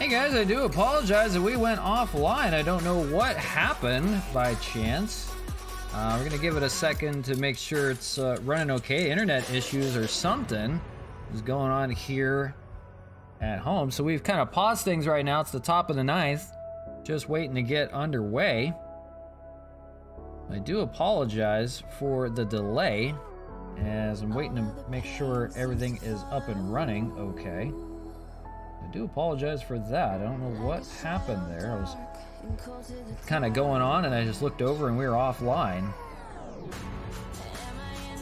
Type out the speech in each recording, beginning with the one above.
Hey guys, I do apologize that we went offline. I don't know what happened by chance. We're gonna give it a second to make sure it's running okay. Internet issues or something is going on here at home. So we've kind of paused things right now. It's the top of the ninth. Just waiting to get underway. I do apologize for the delay as I'm waiting to make sure everything is up and running okay. I do apologize for that. I don't know what happened there. I was kind of going on and I just looked over and we were offline.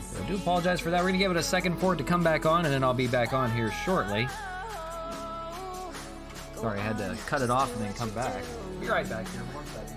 So I do apologize for that. We're gonna give it a second for it to come back on and then I'll be back on here shortly. Sorry, I had to cut it off and then come back. Be right back here. 1 second.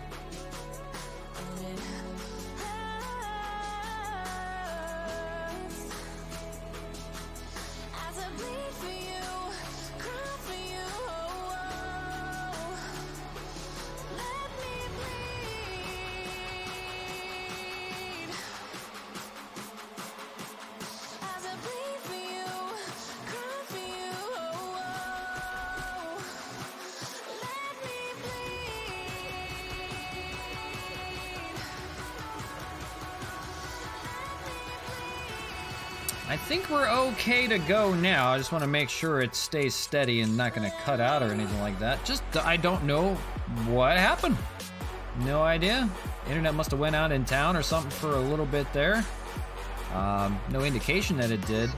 I think we're okay to go now. I just want to make sure it stays steady and not going to cut out or anything like that. Just, I don't know what happened. No idea. Internet must have went out in town or something for a little bit there. No indication that it did.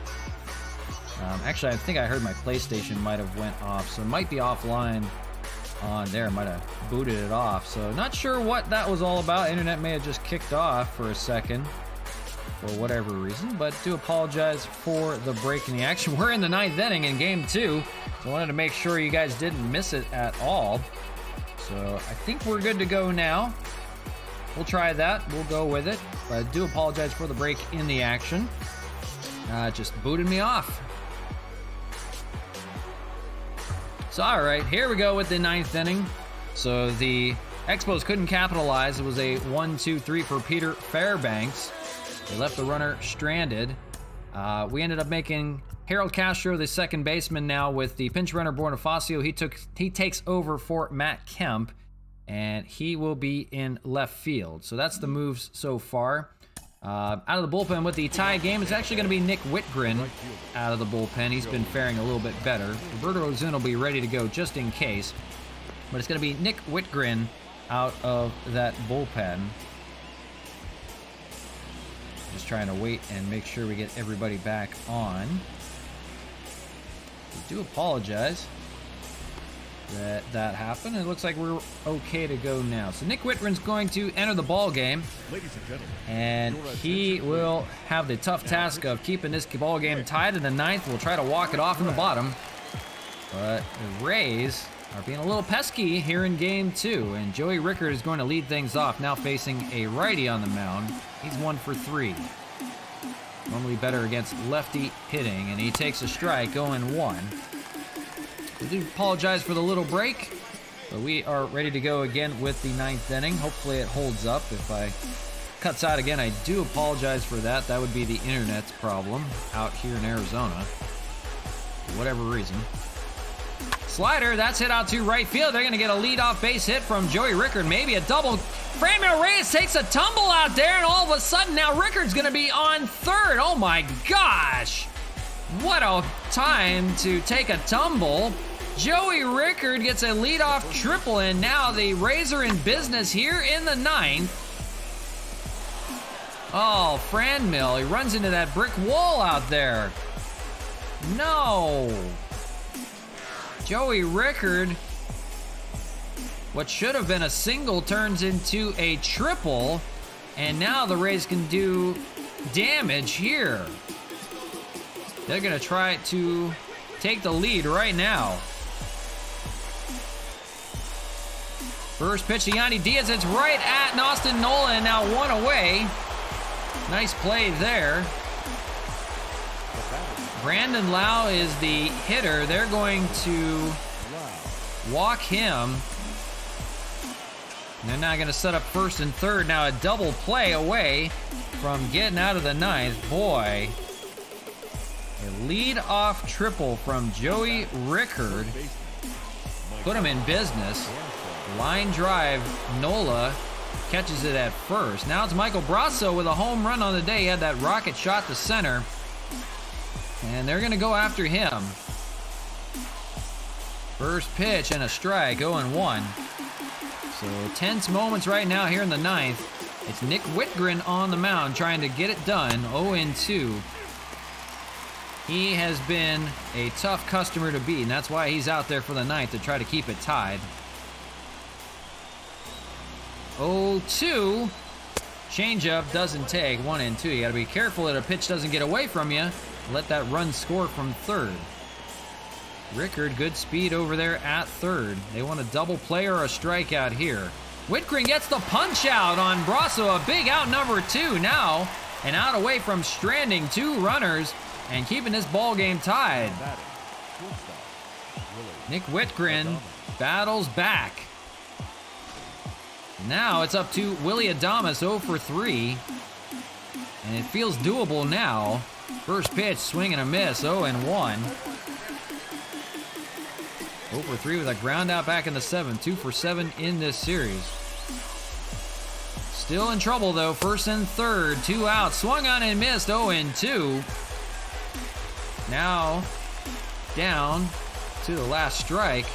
Actually, I think I heard my PlayStation might have went off, so it might be offline on there. Might have booted it off. So not sure what that was all about. Internet may have just kicked off for a second. For whatever reason, but do apologize for the break in the action. We're in the 9th inning in game 2, so I wanted to make sure you guys didn't miss it at all. So I think we're good to go now. We'll try that. We'll go with it, but I do apologize for the break in the action. It just booted me off. So all right, here we go with the 9th inning. So the Expos couldn't capitalize. It was a 1-2-3 for Peter Fairbanks. They left the runner stranded. We ended up making Harold Castro the second baseman now with the pinch runner Bonifacio. He takes over for Matt Kemp, and he will be in left field. So that's the moves so far. Out of the bullpen with the tie game, it's actually going to be Nick Whitgren out of the bullpen. He's been faring a little bit better. Roberto Ozuna will be ready to go just in case. But it's going to be Nick Whitgren out of that bullpen. Just trying to wait and make sure we get everybody back on. We do apologize that that happened. It looks like we're okay to go now. So Nick Whitgren's going to enter the ball game, and he will have the tough task of keeping this ball game tied in the 9th. We'll try to walk it off in the bottom, but the Rays are being a little pesky here in game 2, and Joey Rickard is going to lead things off, now facing a righty on the mound. He's 1 for 3. Normally better against lefty hitting, and he takes a strike, 0-1. We do apologize for the little break, but we are ready to go again with the 9th inning. Hopefully it holds up. If I cuts out again, I do apologize for that. That would be the internet's problem out here in Arizona, for whatever reason. Slider, that's hit out to right field. They're going to get a leadoff base hit from Joey Rickard. Maybe a double. Franmil Reyes takes a tumble out there, and all of a sudden now Rickard's going to be on third. Oh my gosh. What a time to take a tumble. Joey Rickard gets a leadoff triple, and now the Rays are in business here in the 9th. Oh, Franmil, he runs into that brick wall out there. No. Joey Rickard, what should have been a single turns into a triple, and now the Rays can do damage here. They're gonna try to take the lead right now. First pitch to Yandy Diaz, it's right at Austin Nolan, now 1 away. Nice play there. Brandon Lau is the hitter. They're going to walk him. And they're now going to set up first and third. Now a double play away from getting out of the 9th. Boy, a lead-off triple from Joey Rickard. put him in business. Line drive, Nola catches it at first. Now it's Michael Brasso with a home run on the day. He had that rocket shot to center. And they're going to go after him. First pitch and a strike, 0-1. So tense moments right now here in the ninth. It's Nick Whitgren on the mound trying to get it done, 0-2. He has been a tough customer to beat, and that's why he's out there for the ninth to try to keep it tied. 0-2. Changeup doesn't take, 1-2. You got to be careful that a pitch doesn't get away from you. Let that run score from third. Rickard, good speed over there at third. They want a double play or a strikeout here. Whitgren gets the punch out on Brasso. A big out, number 2 now. And out away from stranding 2 runners and keeping this ball game tied. Nick Whitgren battles back. Now it's up to Willie Adames, 0-3. And it feels doable now. First pitch, swing and a miss, 0-1. 0-3 with a ground out back in the 7th, 2-7 in this series. Still in trouble though, first and third, 2 outs, swung on and missed, 0-2. Now down to the last strike.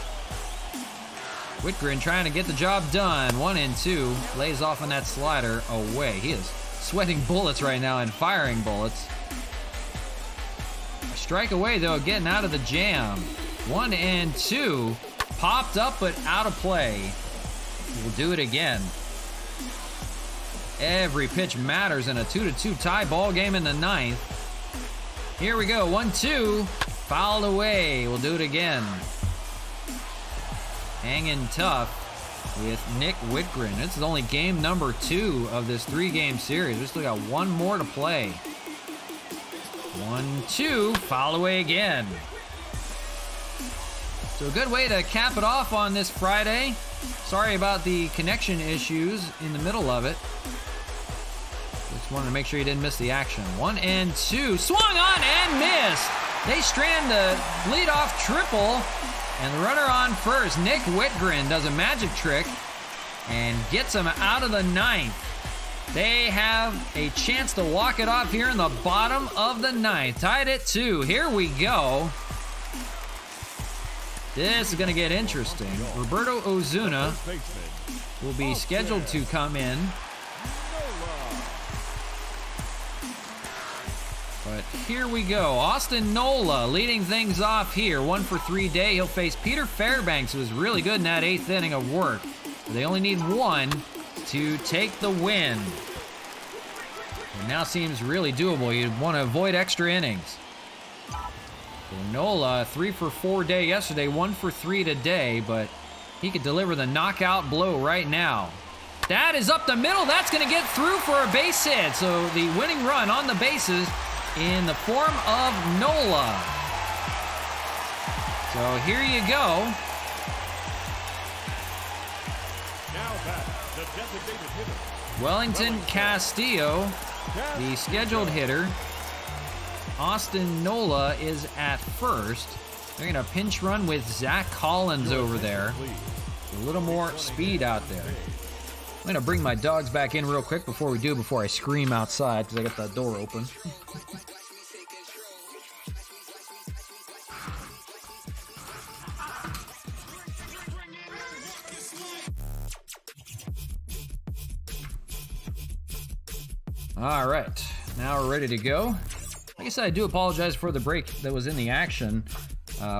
Whitgren trying to get the job done, 1-2, lays off on that slider away. He is sweating bullets right now and firing bullets. A strike away though, getting out of the jam. 1-2, popped up but out of play. We'll do it again. Every pitch matters in a 2-2 tie ball game in the ninth. Here we go, 1-2, fouled away. We'll do it again. Hanging tough with Nick Whitgren. This is only game number 2 of this 3-game series. We still got 1 more to play. 1-2, foul away again. So a good way to cap it off on this Friday. Sorry about the connection issues in the middle of it. Just wanted to make sure you didn't miss the action. 1-2, swung on and missed. They strand the leadoff triple, and the runner on first, Nick Whitgren, does a magic trick and gets him out of the ninth. They have a chance to walk it off here in the bottom of the ninth. Tied at 2. Here we go. This is going to get interesting. Roberto Ozuna will be scheduled to come in. But here we go. Austin Nola leading things off here. 1-for-3 day. He'll face Peter Fairbanks, who was really good in that 8th inning of work. They only need 1 to take the win. It now seems really doable. You'd want to avoid extra innings. Nola, 3-for-4 day yesterday, 1-for-3 today, but he could deliver the knockout blow right now. That is up the middle. That's going to get through for a base hit. So the winning run on the bases in the form of Nola. So here you go. Now back, the designated hitter. Wellington Castillo, the scheduled hitter. Austin Nola is at first. They're going to pinch run with Zach Collins over there. A little more speed out there. I'm going to bring my dogs back in real quick before I scream outside because I got that door open. All right, now we're ready to go. Like I said, I do apologize for the break that was in the action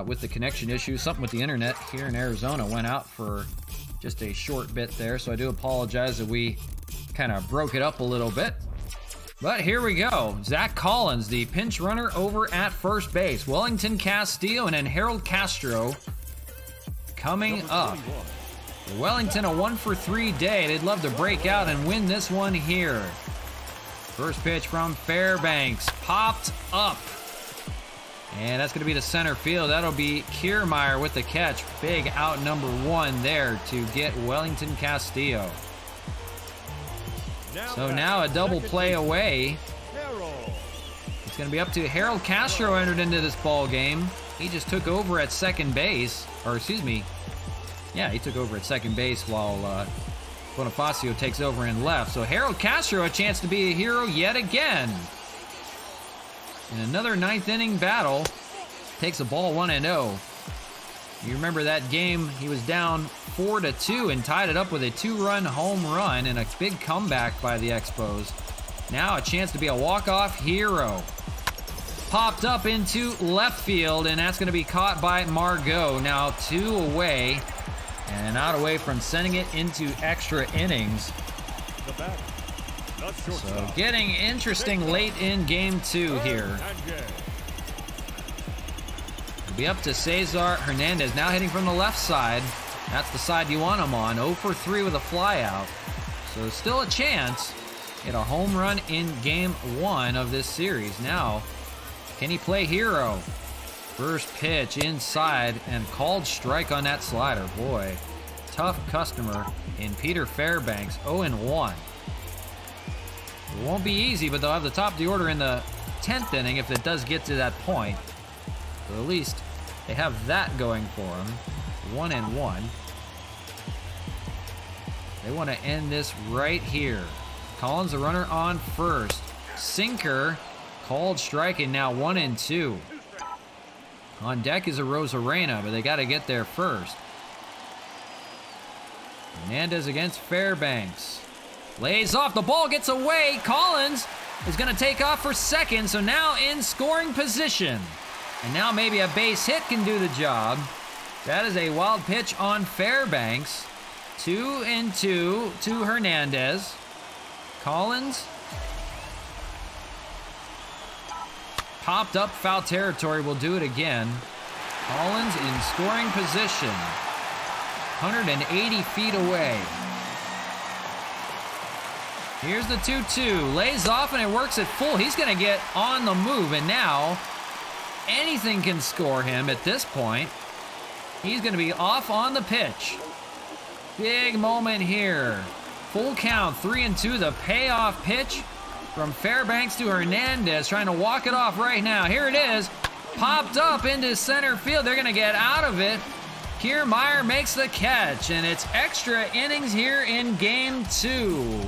with the connection issues. Something with the internet here in Arizona went out for just a short bit there, so I do apologize that we kind of broke it up a little bit. But here we go. Zach Collins, the pinch runner over at first base. Wellington Castillo and then Harold Castro coming up. Wellington, a 1-for-3 day. They'd love to break out and win this one here. First pitch from Fairbanks, popped up. And that's going to be to center field. That'll be Kiermaier with the catch. Big out number 1 there to get Wellington Castillo. So now a double play away. It's going to be up to Harold Castro entered into this ball game. He just took over at second base, or excuse me, Yeah, he took over at second base while Bonifacio takes over in left. So Harold Castro a chance to be a hero yet again. In another ninth inning battle, takes a ball 1-0. You remember that game, he was down 4-2 and tied it up with a 2-run home run and a big comeback by the Expos. Now a chance to be a walk-off hero. Popped up into left field, and that's going to be caught by Margot. Now 2 away, and not away from sending it into extra innings. So getting interesting late in game 2 here. It'll be up to Cesar Hernandez, now hitting from the left side. That's the side you want him on. 0 for 3 with a flyout. So still a chance. Get a home run in game 1 of this series. Now, can he play hero? First pitch inside and called strike on that slider. Boy, tough customer in Peter Fairbanks. 0-1. It won't be easy, but they'll have the top of the order in the 10th inning if it does get to that point. But at least they have that going for them. 1-1. They want to end this right here. Collins, the runner on first. Sinker, called strike, and now 1-2. On deck is a Rosarena, but they got to get there first. Hernandez against Fairbanks. Lays off, the ball gets away. Collins is going to take off for second, so now in scoring position. And now maybe a base hit can do the job. That is a wild pitch on Fairbanks. 2-2 to Hernandez. Collins popped up, foul territory, will do it again. Collins in scoring position. 180 feet away. Here's the 2-2. Lays off and it works at full. He's going to get on the move, and now anything can score him at this point. He's going to be off on the pitch. Big moment here. Full count, 3-2. The payoff pitch from Fairbanks to Hernandez, trying to walk it off right now. Here it is. Popped up into center field. They're going to get out of it. Kiermaier makes the catch, and it's extra innings here in game 2.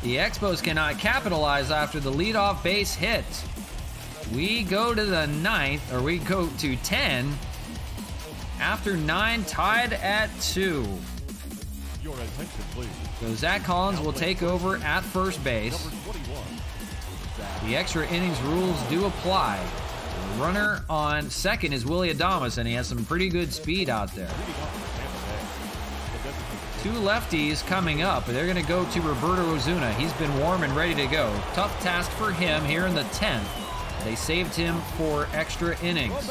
The Expos cannot capitalize after the leadoff base hit. We go to the 9th, or we go to 10. After 9, tied at 2. Your attention, please. So Zach Collins will take over at first base. The extra innings rules do apply. The runner on second is Willie Adames, and he has some pretty good speed out there. 2 lefties coming up. They're going to go to Roberto Ozuna. He's been warm and ready to go. Tough task for him here in the 10th. They saved him for extra innings.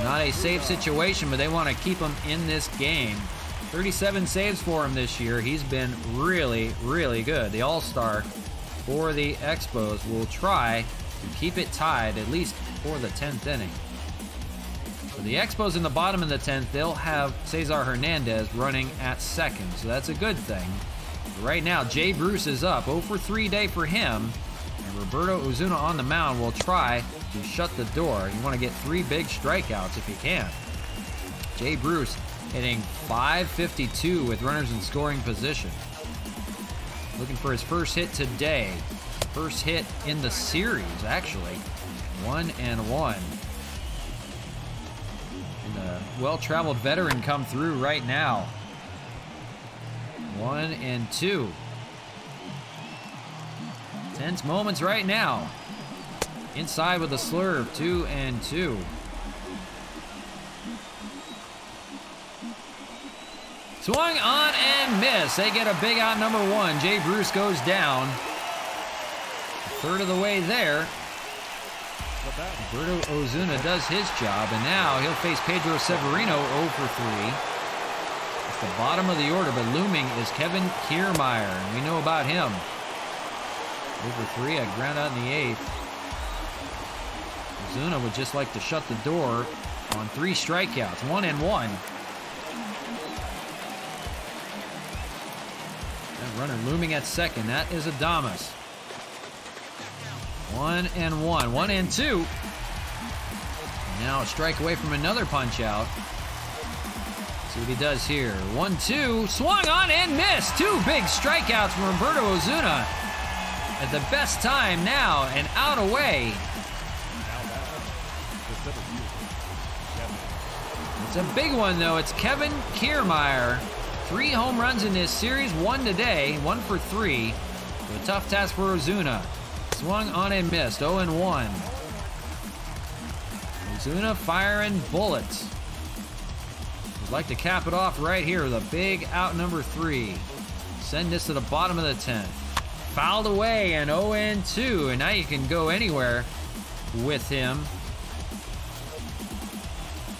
Not a safe situation, but they want to keep him in this game. 37 saves for him this year. He's been really, really good. The all-star for the Expos will try to keep it tied, at least for the 10th inning. For the Expos in the bottom of the 10th, they'll have Cesar Hernandez running at second, so that's a good thing. But right now, Jay Bruce is up. 0 for 3 day for him. And Roberto Ozuna on the mound will try to shut the door. You want to get 3 big strikeouts if you can. Jay Bruce hitting .552 with runners in scoring position. Looking for his first hit today. First hit in the series, actually. 1-1. And the well-traveled veteran come through right now. 1-2. Tense moments right now. Inside with a slurve, 2-2. Swung on and missed. They get a big out, number 1. Jay Bruce goes down. Third of the way there. Roberto Ozuna does his job, and now he'll face Pedro Severino, 0 for 3. It's the bottom of the order, but looming is Kevin Kiermaier, and we know about him. 0 for 3, a ground out in the 8th. Ozuna would just like to shut the door on 3 strikeouts, 1-1. That runner looming at second, that is Adames. 1-1, 1-2. Now a strike away from another punch out. See what he does here. 1-2, swung on and missed. 2 big strikeouts from Roberto Ozuna. At the best time now, and out away. It's a big one though. It's Kevin Kiermaier. 3 home runs in this series, 1 today, 1 for 3. So a tough task for Ozuna. Swung on and missed, 0-1. Ozuna firing bullets. Would like to cap it off right here with a big out number 3. Send this to the bottom of the 10th. Fouled away and 0-2, and now you can go anywhere with him.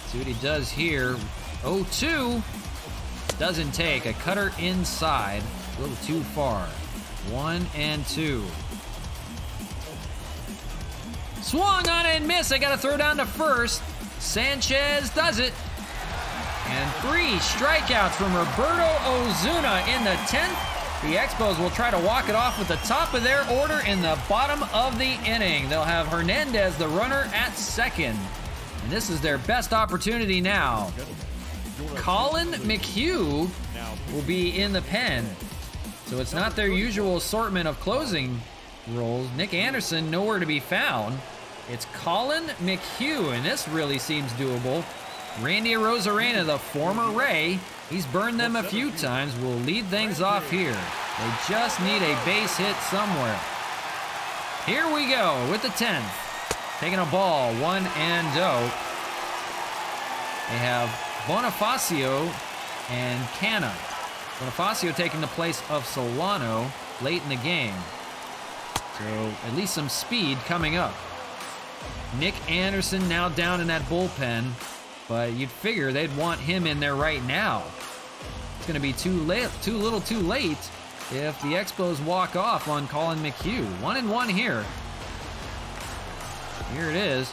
See what he does here. 0-2. Doesn't take. A cutter inside. A little too far. 1-2. Swung on and missed. I got to throw down to first. Sanchez does it. And 3 strikeouts from Roberto Ozuna in the 10th. The Expos will try to walk it off with the top of their order in the bottom of the inning. They'll have Hernandez, the runner, at second. And this is their best opportunity now. Colin McHugh will be in the pen. So it's not their usual assortment of closing roles. Nick Anderson, nowhere to be found. It's Colin McHugh, and this really seems doable. Randy Arozarena, the former Ray, he's burned them a few times, will lead things off here. They just need a base hit somewhere. Here we go with the 10th. Taking a ball, 1-0. They have Bonifacio and Canna. Bonifacio taking the place of Solano late in the game. So at least some speed coming up. Nick Anderson now down in that bullpen, but you'd figure they'd want him in there right now. It's going to be too little too late if the Expos walk off on Colin McHugh. 1-1 here. Here it is.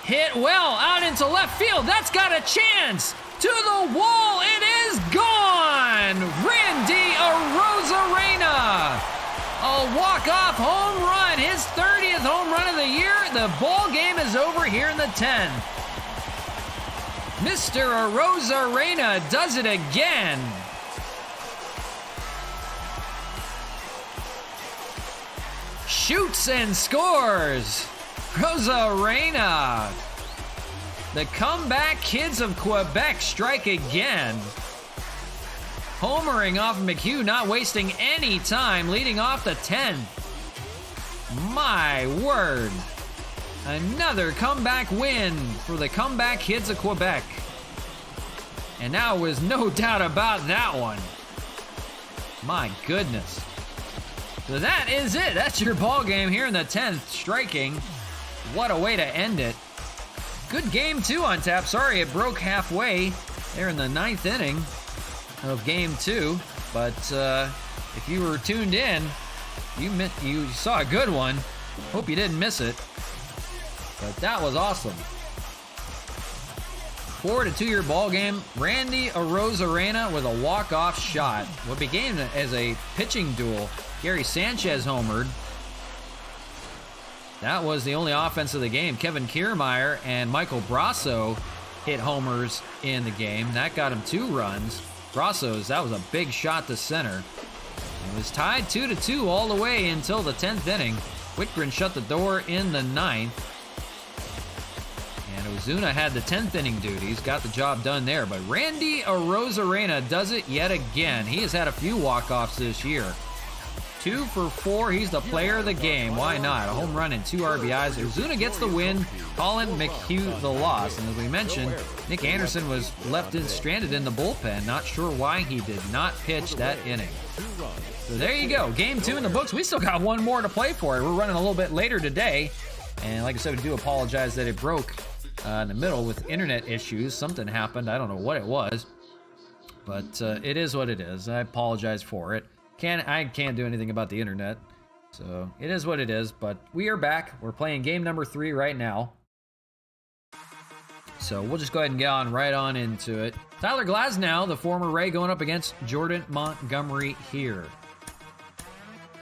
Hit well out into left field. That's got a chance. To the wall. It is gone. Randy Arozarena. A walk-off home run. His 30th home run of the year. The ball game is over here in the 10th. Mr. Arozarena does it again. Shoots and scores. Arozarena. The comeback kids of Quebec strike again. Homering off of McHugh, not wasting any time, leading off the 10th. My word. Another comeback win for the comeback kids of Quebec. And now was no doubt about that one. My goodness. So that is it. That's your ball game here in the 10th, striking. What a way to end it. Good game, too, on tap. Sorry it broke halfway there in the 9th inning of game 2. But if you were tuned in, you saw a good one. Hope you didn't miss it. But that was awesome. 4-2 your ball game. Randy Arozarena with a walk-off shot. What began as a pitching duel. Gary Sanchez homered. That was the only offense of the game. Kevin Kiermaier and Michael Brasso hit homers in the game. That got him 2 runs. Brasso's, that was a big shot to center. It was tied 2-2 all the way until the 10th inning. Whitgren shut the door in the 9th. And Ozuna had the 10th inning duties, got the job done there. But Randy Arozarena does it yet again. He has had a few walk-offs this year. 2 for 4, he's the player of the game. Why not? A home run and 2 RBIs. Ozuna gets the win, Colin McHugh the loss. And as we mentioned, Nick Anderson was left stranded in the bullpen. Not sure why he did not pitch that inning. So there you go, game 2 in the books. We still got one more to play for. We're running a little bit later today. And like I said, we do apologize that it broke in the middle with internet issues. Something happened, I don't know what it was. But it is what it is. I apologize for it. I can't do anything about the internet, so it is what it is, but we are back. We're playing game number 3 right now. So we'll just go ahead and get right on into it. Tyler Glasnow, the former Ray, going up against Jordan Montgomery here.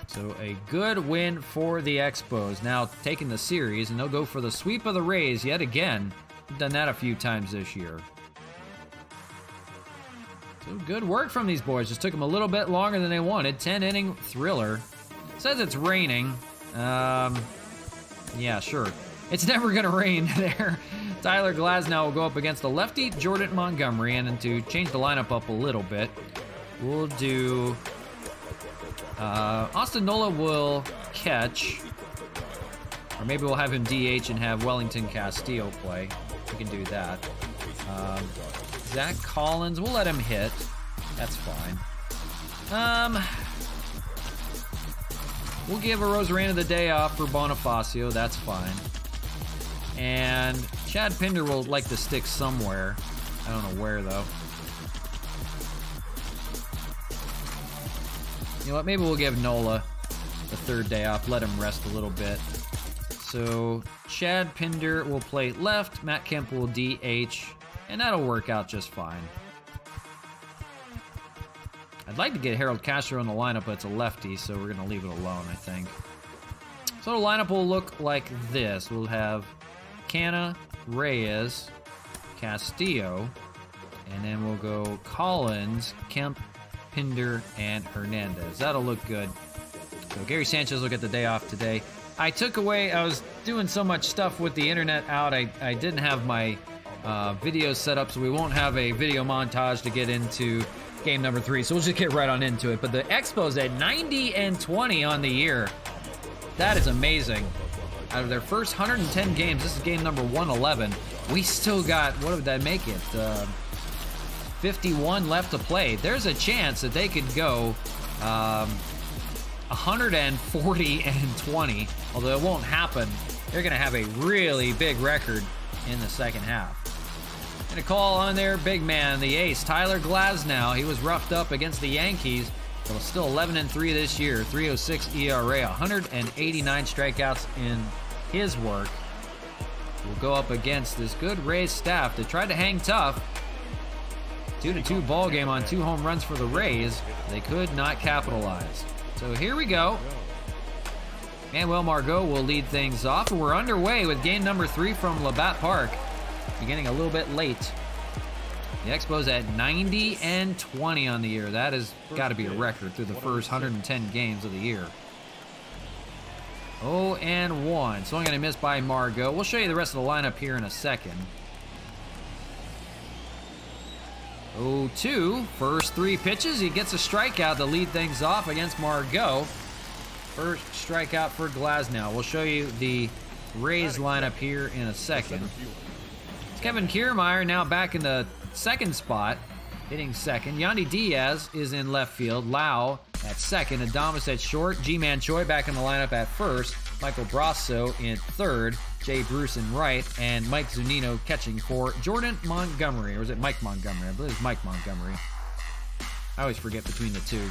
So a good win for the Expos. Now taking the series, and they'll go for the sweep of the Rays yet again. done that a few times this year. So good work from these boys. Just took them a little bit longer than they wanted. 10-inning thriller. Says it's raining. Yeah, sure. It's never going to rain there. Tyler Glasnow will go up against the lefty, Jordan Montgomery. And then to change the lineup up a little bit, we'll do... Austin Nola will catch. Or maybe we'll have him DH and have Wellington Castillo play. We can do that. Zach Collins, we'll let him hit. That's fine. We'll give a Rosarena the day off for Bonifacio. That's fine. And Chad Pinder will like to stick somewhere. I don't know where, though. You know what? Maybe we'll give Nola the third day off. Let him rest a little bit. So Chad Pinder will play left. Matt Kemp will DH. And that'll work out just fine. I'd like to get Harold Castro in the lineup, but it's a lefty, so we're going to leave it alone, I think. So the lineup will look like this. We'll have Canna, Reyes, Castillo, and then we'll go Collins, Kemp, Pinder, and Hernandez. That'll look good. So Gary Sanchez will get the day off today. I was doing so much stuff with the internet out, I didn't have my video set up, so we won't have a video montage to get into game number 3, so we'll just get right on into it. But the Expos at 90-20 on the year. That is amazing. Out of their first 110 games, this is game number 111. We still got, what would that make it? 51 left to play. There's a chance that they could go 140-20, although it won't happen. They're going to have a really big record in the second half. Going to call on their big man, the ace, Tyler Glasnow. He was roughed up against the Yankees, but was still 11-3 this year, 3.06 ERA, 189 strikeouts in his work. Will go up against this good Rays staff that tried to hang tough. 2-2 ball game on 2 home runs for the Rays. They could not capitalize. So here we go. Manuel Margot will lead things off, and we're underway with game number 3 from Labatt Park. Beginning a little bit late. The Expos at 90-20 on the year. That has got to be a record through the first 110 games of the year. 0-1. Swung and a miss by Margot. We'll show you the rest of the lineup here in a second. 0-2. First 3 pitches. He gets a strikeout to lead things off against Margot. First strikeout for Glasnow. We'll show you the Rays lineup here in a second. Kevin Kiermaier now back in the second spot, hitting second. Yandy Diaz is in left field. Lau at second. Adames at short. G-Man Choi back in the lineup at first. Michael Brasso in third. Jay Bruce in right. And Mike Zunino catching for Jordan Montgomery. Or is it Mike Montgomery? I believe it's Mike Montgomery. I always forget between the two.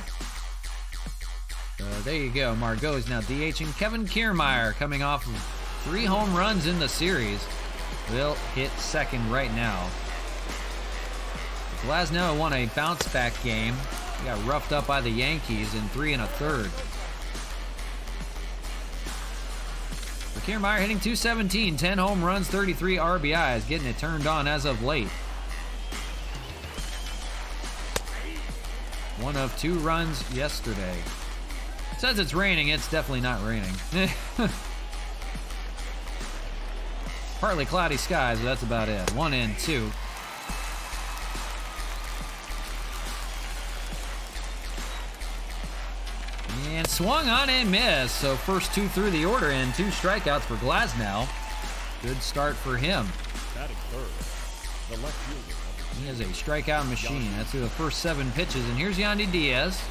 So there you go. Margot is now DHing. Kevin Kiermaier coming off of 3 home runs in the series. Will hit second right now. Glasnow won a bounce-back game. He got roughed up by the Yankees in 3 1/3. For Kiermaier hitting .217, 10 home runs, 33 RBIs, getting it turned on as of late. 1 of 2 runs yesterday. It says it's raining. It's definitely not raining. Partly cloudy skies, but that's about it. 1-2. And swung on and missed. So first 2 through the order and 2 strikeouts for Glasnow. Good start for him. Batting third, the left fielder. He is a strikeout machine. That's through the first 7 pitches. And here's Yandy Diaz.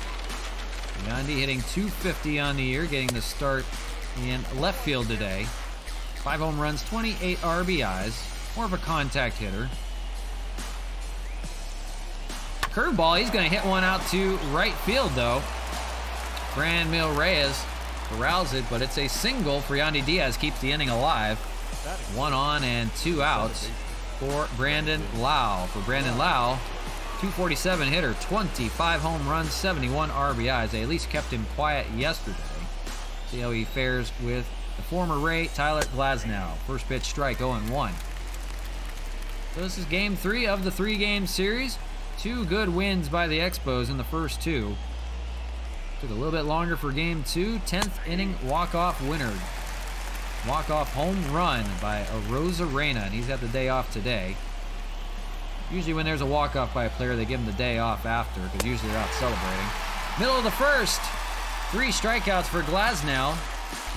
Yandy hitting .250 on the year, getting the start in left field today. 5 home runs, 28 RBIs. More of a contact hitter. Curveball, he's going to hit one out to right field, though. Franmil Reyes corrals it, but it's a single for Yandy Diaz. Keeps the inning alive. 1 on and 2 outs for Brandon Lau. For Brandon Lau, .247 hitter, 25 home runs, 71 RBIs. They at least kept him quiet yesterday. See how he fares with the former Ray, Tyler Glasnow. First pitch strike, 0-1. So this is game 3 of the 3-game series. 2 good wins by the Expos in the first 2. Took a little bit longer for game 2. 10th inning walk-off winner. Walk-off home run by Arozarena, and he's got the day off today. Usually when there's a walk-off by a player, they give him the day off after, because usually they're out celebrating. Middle of the first. 3 strikeouts for Glasnow.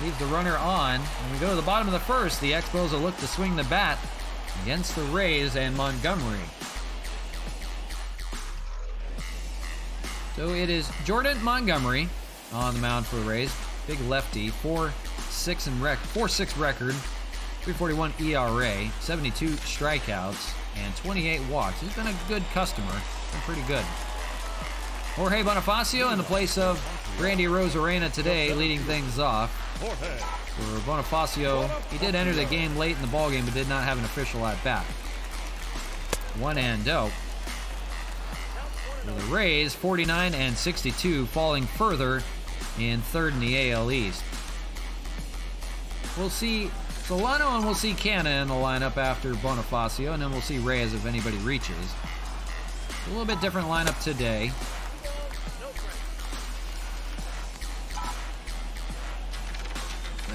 Leaves the runner on. When we go to the bottom of the first, the Expos will look to swing the bat against the Rays and Montgomery. So it is Jordan Montgomery on the mound for the Rays. Big lefty, 4.6 record, 3.41 ERA, 72 strikeouts, and 28 walks. He's been a good customer. Been pretty good. Jorge Bonifacio in the place of Randy Arozarena today, leading things off. For Bonifacio, he did enter the game late in the ballgame, but did not have an official at-bat. 1-0. For the Rays, 49 and 62, falling further in third in the AL East. We'll see Solano and we'll see Canna in the lineup after Bonifacio, and then we'll see Reyes if anybody reaches. A little bit different lineup today.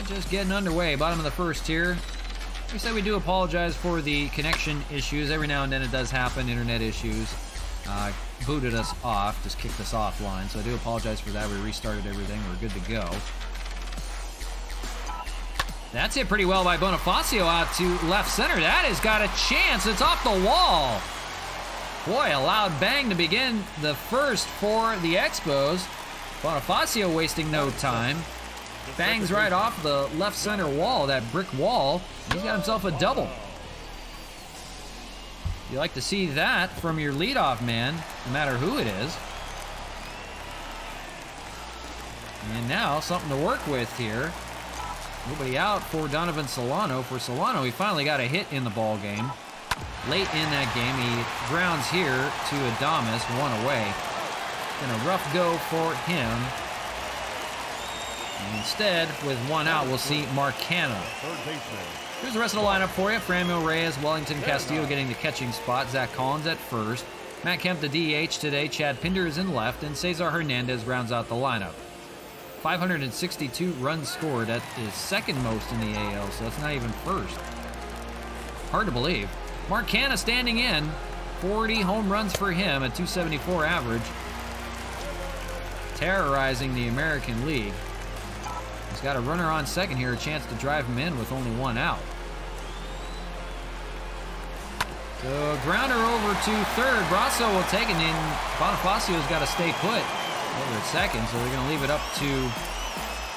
Just getting underway, bottom of the first here. We said we do apologize for the connection issues. Every now and then it does happen, internet issues. Booted us off, just kicked us offline, so I do apologize for that. We restarted everything, we're good to go. That's hit pretty well by Bonifacio out to left center. That has got a chance, it's off the wall. Boy, a loud bang to begin the first for the Expos. Bonifacio wasting no time. Bangs right off the left center wall, that brick wall. He's got himself a double. You like to see that from your leadoff man, no matter who it is. And now something to work with here. Nobody out for Donovan Solano. For Solano, he finally got a hit in the ball game. Late in that game, he grounds here to Adames, 1 away. Been a rough go for him. And instead, with 1 out, we'll see Mark Canna. Here's the rest of the lineup for you. Franmil Reyes, Wellington Castillo getting the catching spot. Zach Collins at first. Matt Kemp the DH today. Chad Pinder is in left. And Cesar Hernandez rounds out the lineup. 562 runs scored. That is second most in the AL, so that's not even first. Hard to believe. Mark Canna standing in. 40 home runs for him at 274 average. Terrorizing the American League. He's got a runner on second here, a chance to drive him in with only 1 out. So grounder over to third. Brasso will take it, and Bonifacio's got to stay put over at second, so they're going to leave it up to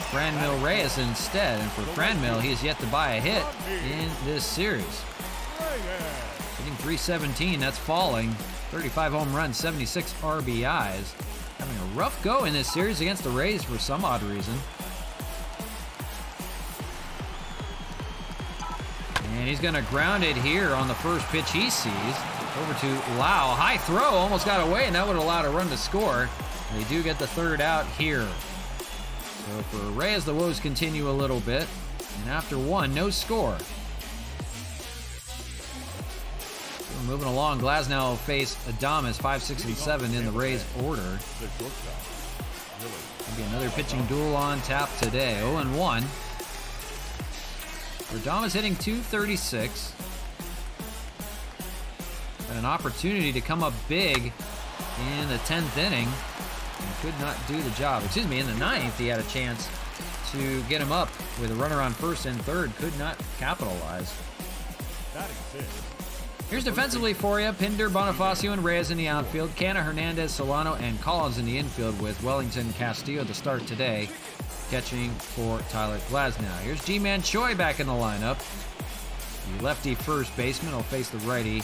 Franmil Reyes instead. And for Franmil, he has yet to buy a hit in this series. Hitting .317, that's falling. 35 home runs, 76 RBIs. Having a rough go in this series against the Rays for some odd reason. And he's going to ground it here on the first pitch he sees. Over to Lau. High throw, almost got away, and that would allow a run to score. They do get the third out here. So for Reyes, the woes continue a little bit. And after 1, no score. So we're moving along. Glasnow will face Adames, 5, 6, and 7 in the Rays order. Maybe another pitching duel on tap today. 0-1. Adames hitting .236. Had an opportunity to come up big in the 10th inning and could not do the job. Excuse me, in the 9th he had a chance to get him up with a runner on first and third. Could not capitalize. Here's defensively for you. Pinder, Bonifacio, and Reyes in the outfield. Canna, Hernandez, Solano, and Collins in the infield with Wellington Castillo to start today. Catching for Tyler Glasnow. Here's G-Man Choi back in the lineup. The lefty first baseman will face the righty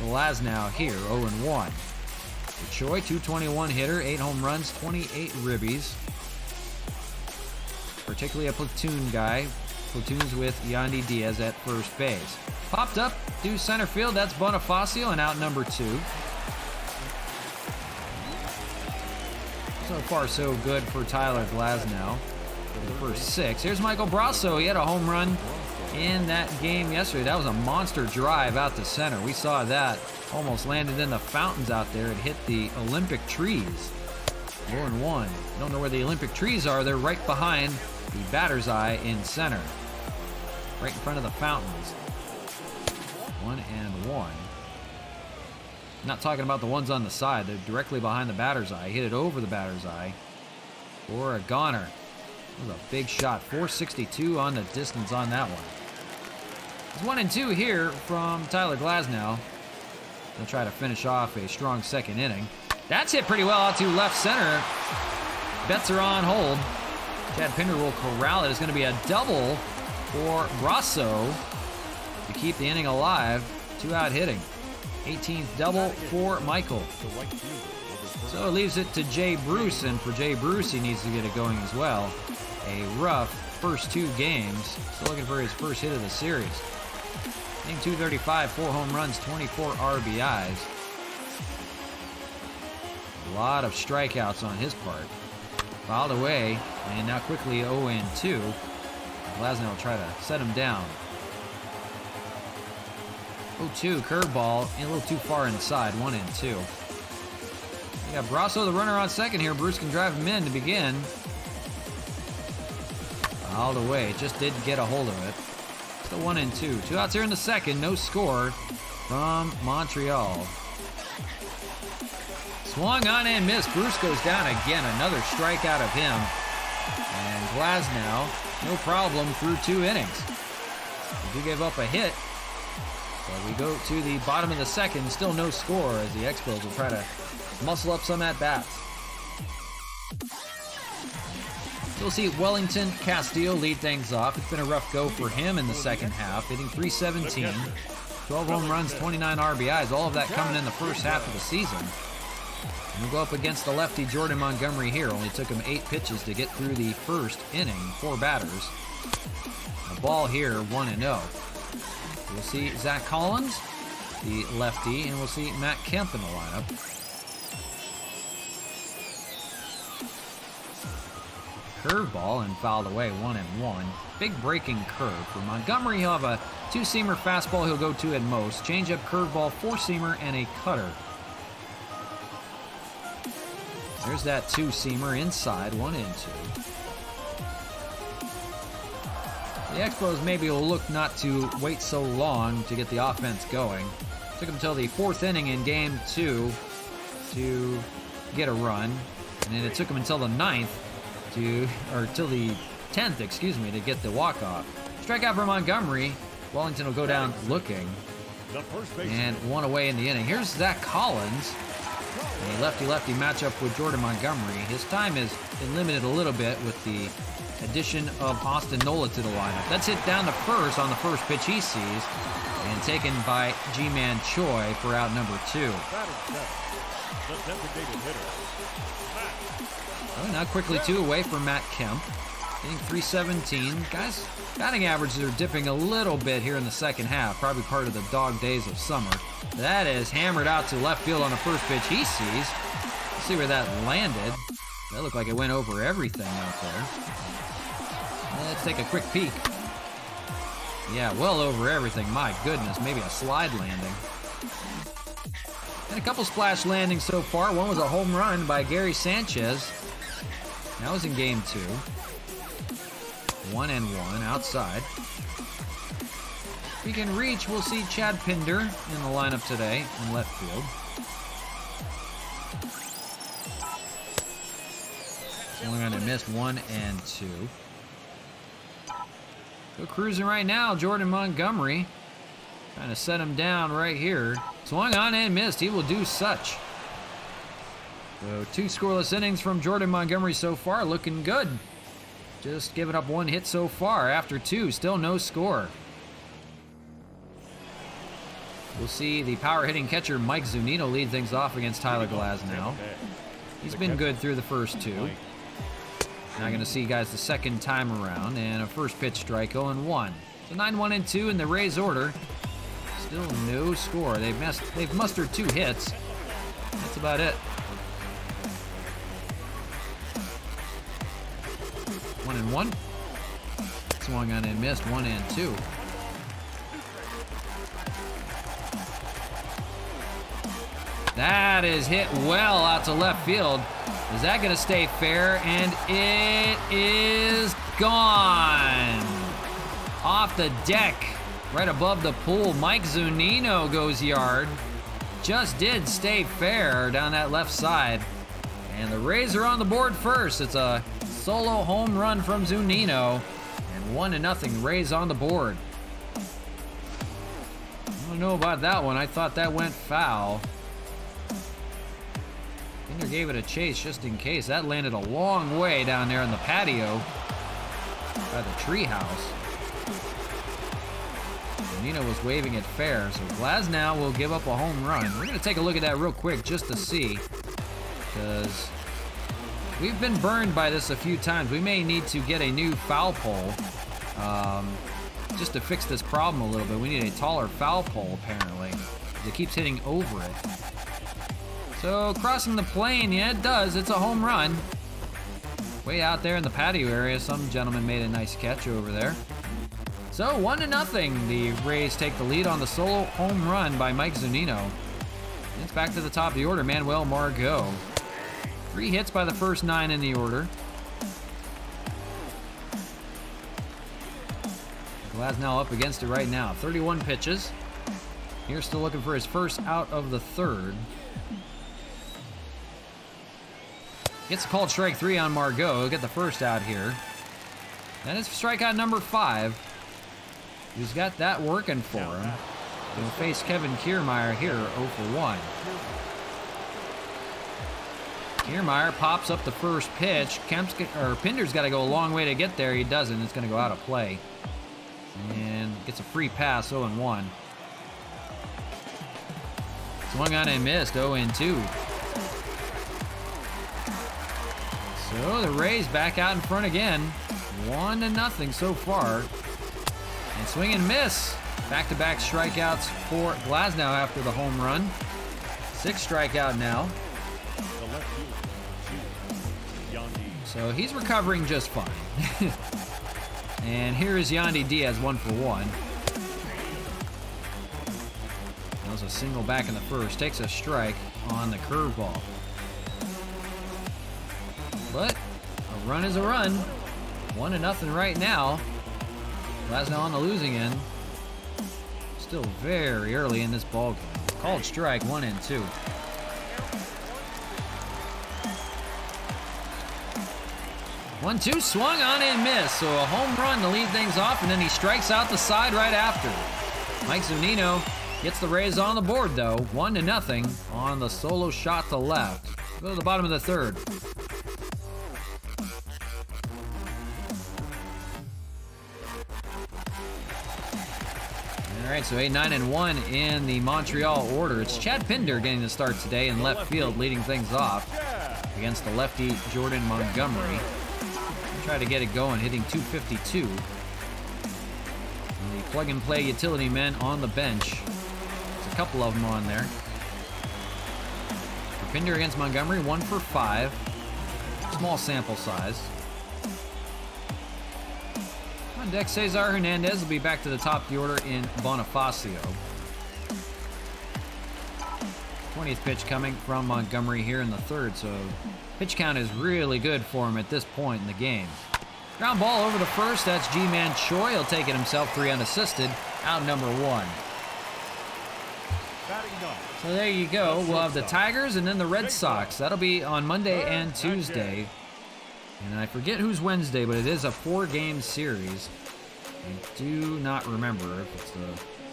Glasnow here, 0-1. For Choi, .221 hitter, 8 home runs, 28 ribbies. Particularly a platoon guy. Platoons with Yandy Diaz at first base. Popped up to center field, that's Bonifacio, and out number 2. So far, so good for Tyler Glasnow for the first 6. Here's Michael Brasso. He had a home run in that game yesterday. That was a monster drive out to center. We saw that. Almost landed in the fountains out there. It hit the Olympic trees. 4-1. Don't know where the Olympic trees are. They're right behind the batter's eye in center. Right in front of the fountains. 1-1. Not talking about the ones on the side. They're directly behind the batter's eye. Hit it over the batter's eye for a goner. That was a big shot. 462 on the distance on that one. It's 1-2 here from Tyler Glasnow. He'll try to finish off a strong second inning. That's hit pretty well out to left center. Bets are on hold. Chad Pinder will corral it. It's going to be a double for Brasso to keep the inning alive. 2-out hitting. 18th double for Michael. So it leaves it to Jay Bruce, and for Jay Bruce, he needs to get it going as well. A rough first 2 games. Still looking for his first hit of the series. Hitting .235, 4 home runs, 24 RBIs. A lot of strikeouts on his part. Fouled away, and now quickly 0-2. Glasnow will try to set him down. 0-2, curveball, a little too far inside, 1-2. You got Brasso, the runner on second here. Bruce can drive him in to begin. Fouled away, just didn't get a hold of it. Still 1-2. 2 outs here in the second, no score from Montreal. Swung on and missed. Bruce goes down again. Another strikeout of him. And Glasnow, no problem through 2 innings. We do give up a hit. So we go to the bottom of the second. Still no score as the Expos will try to muscle up some at-bats. So we'll see Wellington Castillo lead things off. It's been a rough go for him in the second half. Hitting .317. 12 home runs, 29 RBIs. All of that coming in the first half of the season. And we'll go up against the lefty Jordan Montgomery here. Only took him 8 pitches to get through the first inning. 4 batters. The ball here, 1-0. We'll see Zach Collins, the lefty, and we'll see Matt Kemp in the lineup. Curveball and fouled away, 1-1. Big breaking curve for Montgomery. He'll have a 2-seamer fastball. He'll go 2 at most. Changeup, curveball, 4-seamer, and a cutter. There's that 2-seamer inside, 1-2. The Expos maybe will look not to wait so long to get the offense going. Took them until the 4th inning in Game 2 to get a run. And then it took them until the 9th till the 10th, excuse me, to get the walk-off. Strikeout for Montgomery. Wellington will go down looking. And 1 away in the inning. Here's Zach Collins. A lefty-lefty matchup with Jordan Montgomery. His time has been limited a little bit with the addition of Austin Nola to the lineup. That's hit down to first on the first pitch he sees, and taken by G-Man Choi for out number 2. Well, now quickly 2 away from Matt Kemp. Hitting .317. Guys, batting averages are dipping a little bit here in the second half. Probably part of the dog days of summer. That is hammered out to left field on the first pitch he sees. Let's see where that landed. That looked like it went over everything out there. Let's take a quick peek. Yeah, well over everything. My goodness, maybe a slide landing. And a couple splash landings so far. One was a home run by Gary Sanchez. That was in Game 2. 1-1 outside. If we can reach, we'll see Chad Pinder in the lineup today in left field. Swung on and missed, 1-2. Go cruising right now, Jordan Montgomery. Trying to set him down right here. Swung on and missed. He will do such. So 2 scoreless innings from Jordan Montgomery so far. Looking good. Just giving up 1 hit so far. After 2, still no score. We'll see the power-hitting catcher Mike Zunino lead things off against Tyler Glasnow. He's been good through the first 2. Now going to see guys the second time around, and a first pitch strike, 0-1. So 9-1-2 in the Rays order. Still no score. They've mustered 2 hits. That's about it. 1-1. Swung on and missed, 1-2. That is hit well out to left field. Is that going to stay fair? And it is gone. Off the deck, right above the pool. Mike Zunino goes yard. Just did stay fair down that left side. And the Rays are on the board first. It's a solo home run from Zunino. And 1-0, Rays on the board. I don't know about that one. I thought that went foul. Pinder gave it a chase just in case. That landed a long way down there in the patio by the treehouse. Nino was waving it fair, so Glasnow will give up a home run. We're going to take a look at that real quick just to see, because we've been burned by this a few times. We may need to get a new foul pole just to fix this problem a little bit. We need a taller foul pole, apparently, because it keeps hitting over it. So crossing the plane, yeah, it does. It's a home run. Way out there in the patio area, some gentleman made a nice catch over there. So 1-0, the Rays take the lead on the solo home run by Mike Zunino. It's back to the top of the order, Manuel Margot. 3 hits by the first 9 in the order. Glasnow up against it right now. 31 pitches. Here's still looking for his first out of the third. Gets a called strike 3 on Margot. He'll get the first out here. That is strikeout number 5. He's got that working for him. He'll face Kevin Kiermaier here, 0 for 1. Kiermaier pops up the first pitch. Pinder's got to go a long way to get there. He doesn't. It's going to go out of play. And gets a free pass, 0 and 1. Swung on and missed, 0 and 2. So the Rays back out in front again. 1-0 so far. And swing and miss. Back-to-back strikeouts for Glasnow after the home run. 6th strikeout now. So he's recovering just fine. And here is Yandy Diaz, 1 for 1. That was a single back in the first. Takes a strike on the curveball. But a run is a run. 1-0 right now. Glasnow on the losing end. Still very early in this ball game. Called strike, 1 and 2. 1-2, swung on and missed. So a home run to lead things off, and then he strikes out the side right after. Mike Zunino gets the Rays on the board though. 1-0 on the solo shot to left. Go to the bottom of the third. All right, so 8, 9, and 1 in the Montreal order. It's Chad Pinder getting the start today in left field, leading things off against the lefty Jordan Montgomery. Try to get it going, hitting .252. And the plug-and-play utility men on the bench. There's a couple of them on there. For Pinder against Montgomery, 1 for 5. Small sample size. On deck, Cesar Hernandez will be back to the top of the order in Bonifacio. 20th pitch coming from Montgomery here in the third, so pitch count is really good for him at this point in the game. Ground ball over to first, that's G-Man Choi. He'll take it himself, 3 unassisted, out number 1. So there you go. We'll have the Tigers and then the Red Sox. That'll be on Monday and Tuesday. And I forget who's Wednesday, but it is a 4-game series. I do not remember if it's the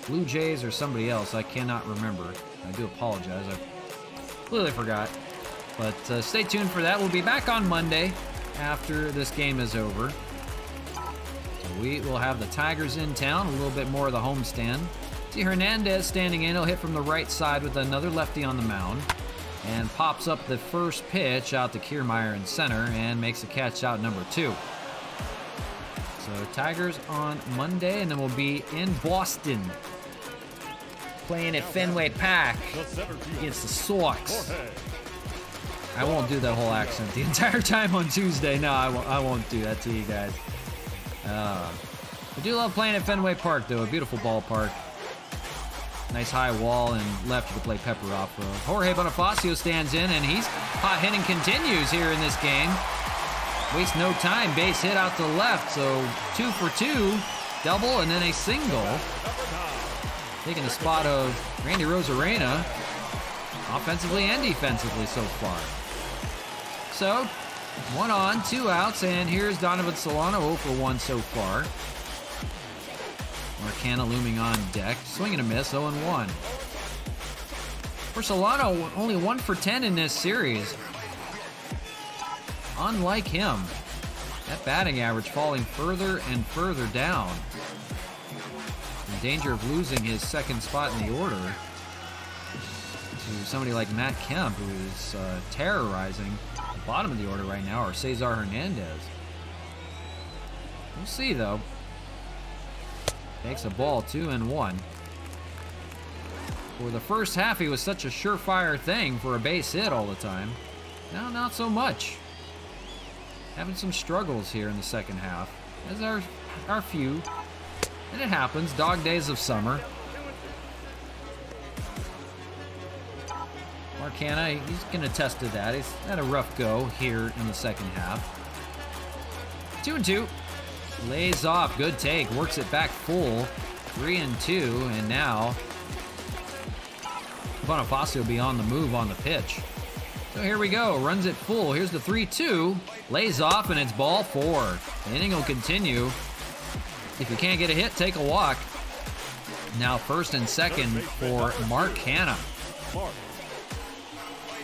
Blue Jays or somebody else. I cannot remember. I do apologize. I completely forgot. But stay tuned for that. We'll be back on Monday after this game is over. So we will have the Tigers in town, a little bit more of the homestand. See Hernandez standing in. He'll hit from the right side with another lefty on the mound. And pops up the first pitch out to Kiermaier in center and makes a catch out number 2. So Tigers on Monday, and then we'll be in Boston playing at Fenway Park against the Sox. I won't do that whole accent the entire time on Tuesday. No, I won't do that to you guys. I do love playing at Fenway Park, though. A beautiful ballpark. Nice high wall and lefty to play pepper off of. Jorge Bonifacio stands in, and he's hot hitting continues here in this game. Wastes no time, base hit out to left, so 2 for 2, double and then a single. Taking the spot of Randy Rosarena, offensively and defensively so far. So, 1 on, 2 outs, and here's Donovan Solano, 0 for 1 so far. Marcana looming on deck, swing and a miss, 0 and 1. For Solano, only 1 for 10 in this series. Unlike him, that batting average falling further and further down. In danger of losing his second spot in the order to somebody like Matt Kemp, who is terrorizing the bottom of the order right now, or Cesar Hernandez. We'll see, though. Takes a ball, 2 and 1. For the first half, he was such a surefire thing for a base hit all the time. Now, not so much. Having some struggles here in the second half, as our few. And it happens, dog days of summer. Marcana, he's going to test to that. He's had a rough go here in the second half. 2 and 2. Lays off, good take, works it back full. 3 and 2, and now Bonifacio will be on the move on the pitch. So here we go, runs it full. Here's the 3-2, lays off, and it's ball 4. The inning will continue. If you can't get a hit, take a walk. Now first and second for Mark Hanna.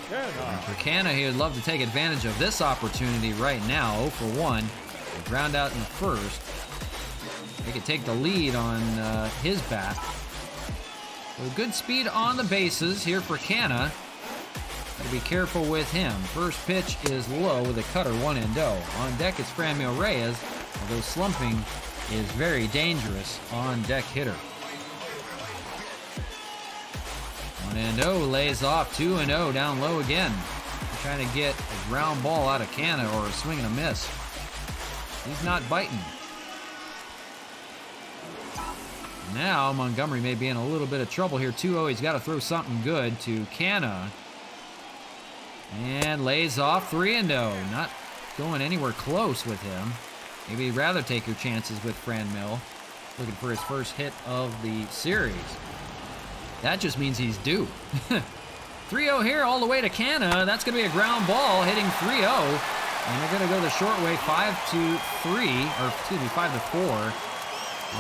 For Canna, he would love to take advantage of this opportunity right now. 0 for 1. Ground out in the first. They could take the lead on his bat. So good speed on the bases here for Canna. Gotta be careful with him. First pitch is low with a cutter, 1-0. On deck it's Franmil Reyes, although slumping is very dangerous on deck hitter. 1-0, lays off, 2-0, down low again. Trying to get a ground ball out of Canna or a swing and a miss. He's not biting. Now Montgomery may be in a little bit of trouble here. 2-0, he's got to throw something good to Canna. And lays off, 3-0. Not going anywhere close with him. Maybe you'd rather take your chances with Franmil. Looking for his first hit of the series. That just means he's due. 3-0 here all the way to Canna. That's going to be a ground ball hitting 3-0. And they're going to go the short way 5-3, or excuse me, 5-4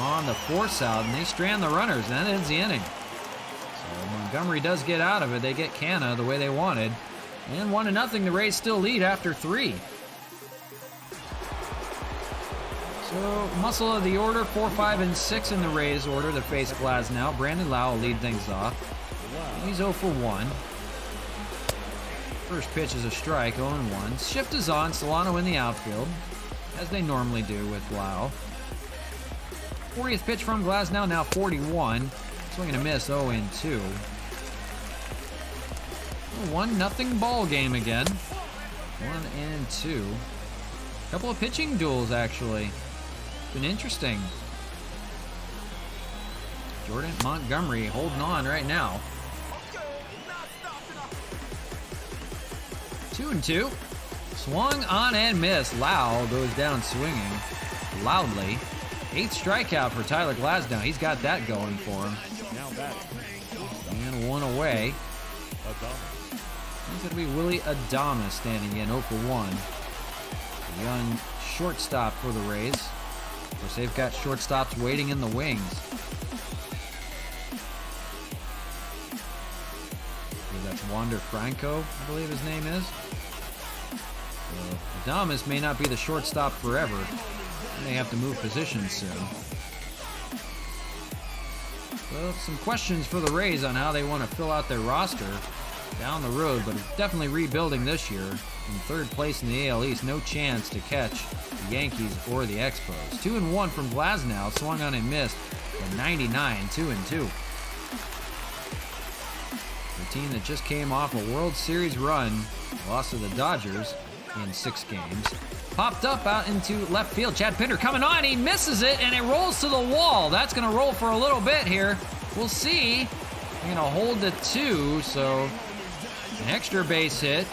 on the force out. And they strand the runners. And that ends the inning. So Montgomery does get out of it. They get Canna the way they wanted. And 1-0, the Rays still lead after 3. So, muscle of the order, 4, 5, and 6 in the Rays order that face Glasnow. Brandon Lau will lead things off. He's 0 for 1. First pitch is a strike, 0-1. Shift is on, Solano in the outfield, as they normally do with Lau. 40th pitch from Glasnow, now 41. Swing and a miss, 0-2. 1-0 ball game again. 1-2. Couple of pitching duels, actually. Been interesting. Jordan Montgomery holding on right now. 2-2. Swung on and missed. Lau goes down swinging loudly. 8th strikeout for Tyler Glasnow. He's got that going for him. And 1 away. It's going to be Willie Adames standing in, 0 for 1. A young shortstop for the Rays. Of course, they've got shortstops waiting in the wings. That's Wander Franco, I believe his name is. So, Adames may not be the shortstop forever. He may have to move positions soon. Well, some questions for the Rays on how they want to fill out their roster down the road, but it's definitely rebuilding this year. In 3rd place in the AL East, no chance to catch the Yankees or the Expos. 2-1 from Glasnow, swung on and missed at 99, 2-2. The team that just came off a World Series run, lost to the Dodgers in 6 games. Popped up out into left field. Chad Pinder coming on, he misses it, and it rolls to the wall. That's going to roll for a little bit here. We'll see going to hold to 2, so an extra base hit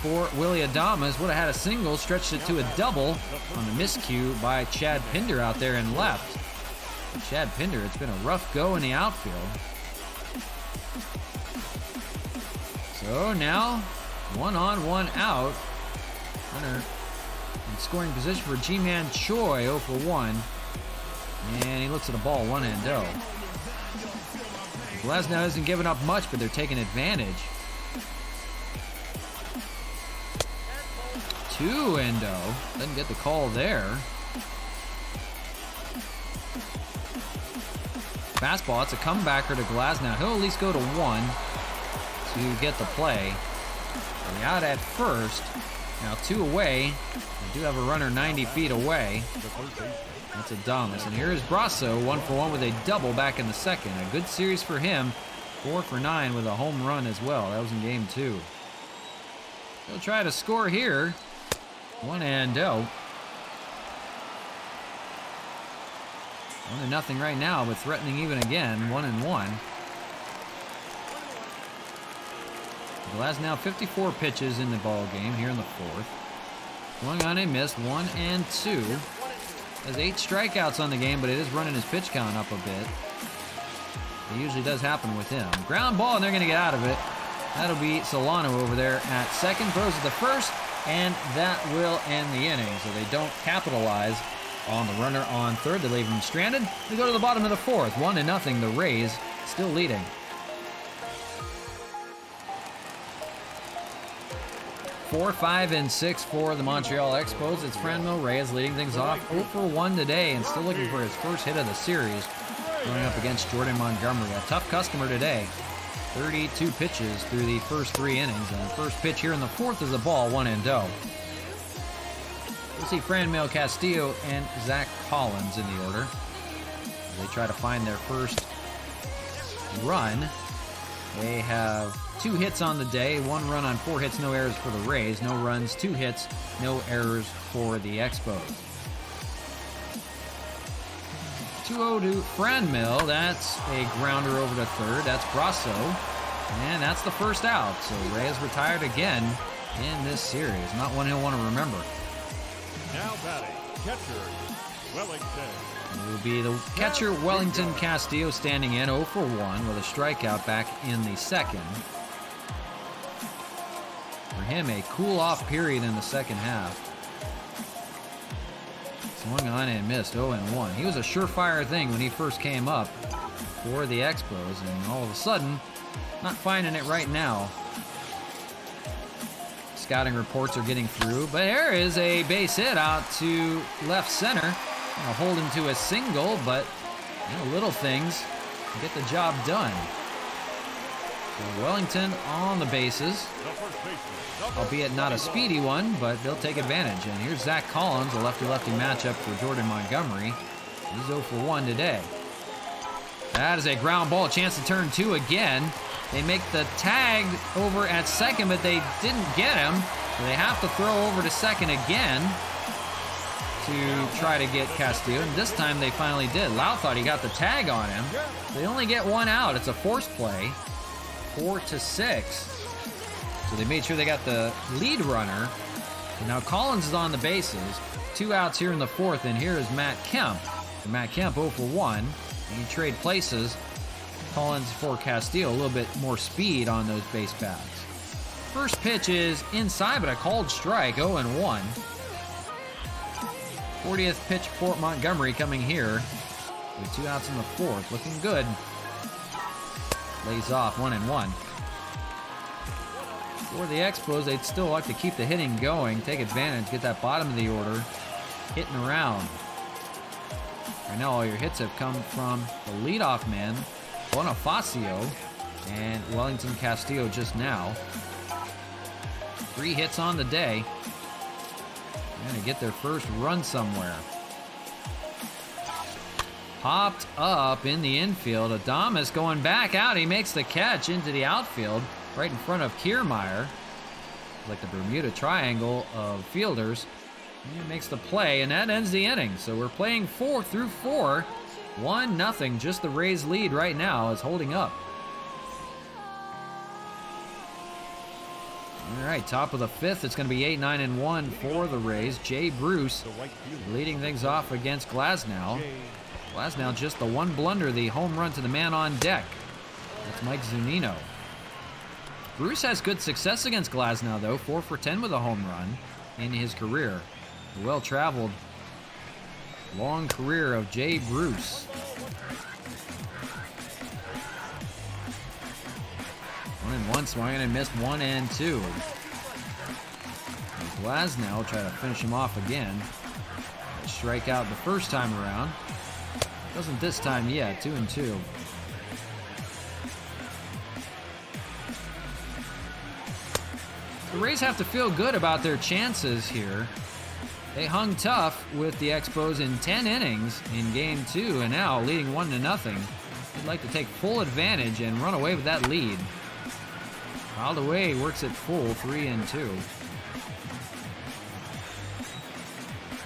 for Willie Adames. Would have had a single, stretched it to a double on the miscue by Chad Pinder out there in left. Chad Pinder, it's been a rough go in the outfield. So now, 1 on, 1 out. Runner in scoring position for G-Man Choi, 0 for 1. And he looks at a ball, 1-0. Glasnow isn't giving up much, but they're taking advantage. 2-0. Doesn't get the call there. Fastball, it's a comebacker to Glasnow. He'll at least go to 1 to get the play. They're out at first. Now 2 away. They do have a runner 90 feet away. That's Adames. And here's Brasso, 1 for 1 with a double back in the second. A good series for him. 4 for 9 with a home run as well. That was in game 2. He'll try to score here. 1-0. 1-0 right now, but threatening even again. 1-1. Glasnow 54 pitches in the ball game here in the 4th. Swung on a miss, 1-2. Has 8 strikeouts on the game, but it is running his pitch count up a bit. It usually does happen with him. Ground ball, and they're going to get out of it. That'll be Solano over there at second. Throws to the first, and that will end the inning. So they don't capitalize on the runner on third. They leave him stranded. They go to the bottom of the 4th. 1-0. The Rays still leading. 4, 5, and 6 for the Montreal Expos. It's Franmil Reyes leading things off 0 for 1 today and still looking for his first hit of the series. Going up against Jordan Montgomery. A tough customer today. 32 pitches through the first 3 innings. And the first pitch here in the 4th is a ball, 1-0. We'll see Franmil Castillo and Zach Collins in the order. They try to find their first run. They have 2 hits on the day, 1 run on 4 hits, no errors for the Rays. No runs, 2 hits, no errors for the Expos. 2-0 to Franmil. That's a grounder over to third. That's Brasso. And that's the first out. So Reyes retired again in this series. Not one he'll want to remember. Now batting, catcher, Wellington. It will be the catcher Wellington Castillo standing in 0 for 1 with a strikeout back in the second. For him, a cool-off period in the second half. Swung on and missed, 0-1. He was a surefire thing when he first came up for the Expos, and all of a sudden, not finding it right now. Scouting reports are getting through, but here is a base hit out to left center. Hold him to a single, but little things get the job done. So Wellington on the bases, albeit not a speedy one, but they'll take advantage. And here's Zach Collins, a lefty-lefty matchup for Jordan Montgomery. He's 0 for 1 today. That is a ground ball, a chance to turn 2 again. They make the tag over at second, but they didn't get him. So they have to throw over to second again to try to get Castillo, and this time they finally did. Lau thought he got the tag on him. They only get 1 out. It's a forced play, 4-6. So they made sure they got the lead runner. And now Collins is on the bases. 2 outs here in the 4th, and here is Matt Kemp. And Matt Kemp 0 for 1. And you trade places. Collins for Castillo, a little bit more speed on those base paths. First pitch is inside, but a called strike, 0-1. 40th pitch for Montgomery coming here with 2 outs in the 4th. Looking good. Lays off 1-1. For the Expos, they'd still like to keep the hitting going, take advantage, get that bottom of the order hitting around. Right now, all your hits have come from the leadoff man, Bonifacio, and Wellington Castillo just now. 3 hits on the day. They're going to get their first run somewhere. Popped up in the infield. Adames going back out. He makes the catch into the outfield right in front of Kiermaier. Like the Bermuda Triangle of fielders. And he makes the play, and that ends the inning. So we're playing 4 through 4. 1-0. Just the Rays lead right now is holding up. right, top of the fifth. It's going to be 8-9-1 for the Rays. Jay Bruce leading things off against Glasnow. Glasnow just the one blunder, the home run to the man on deck. That's Mike Zunino. Bruce has good success against Glasnow, though. 4 for 10 with a home run in his career. A well-traveled, long career of Jay Bruce. 1-1, swinging and missed 1-2. Glasnow will try to finish him off again. Strike out the first time around. Doesn't this time yet, 2-2. The Rays have to feel good about their chances here. They hung tough with the Expos in 10 innings in Game 2, and now leading 1-0. They'd like to take full advantage and run away with that lead. Fouled away, works it full, 3-2.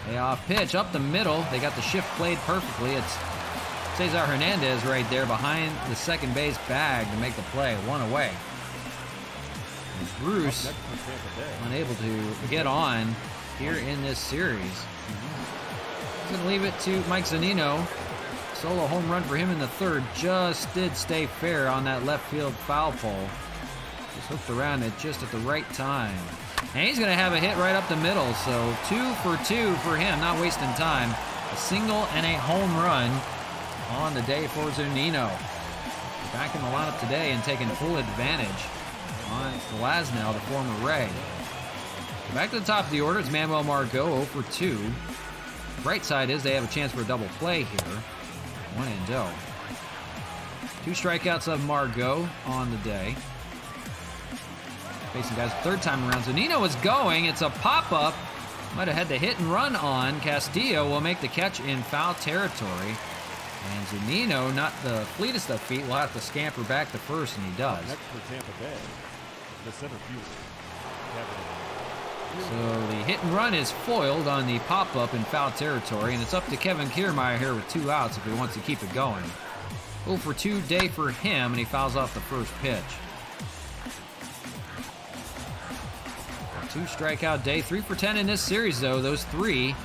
Payoff pitch up the middle. They got the shift played perfectly. It's Cesar Hernandez right there behind the second base bag to make the play, 1 away. Bruce unable to get on here in this series. He's going to leave it to Mike Zunino. Solo home run for him in the third. Just did stay fair on that left field foul pole. Just hooked around it just at the right time. And he's going to have a hit right up the middle. So 2 for 2 for him, not wasting time. A single and a home run on the day for Zunino. Back in the lineup today and taking full advantage on Glasnow, the former Ray. Back to the top of the order, it's Manuel Margot, 0 for 2. Right side is they have a chance for a double play here. 1-0. 2 strikeouts of Margot on the day. Facing guys third time around. Zunino is going. It's a pop-up. Might have had the hit and run on. Castillo will make the catch in foul territory. And Zunino, not the fleetest of feet, will have to scamper back to first, and he does. Next for Tampa Bay, the center fielder. So the hit and run is foiled on the pop-up in foul territory, and it's up to Kevin Kiermaier here with 2 outs if he wants to keep it going. 0 for 2 day for him, and he fouls off the first pitch. 2 strikeout day, 3 for 10 in this series, though. Those three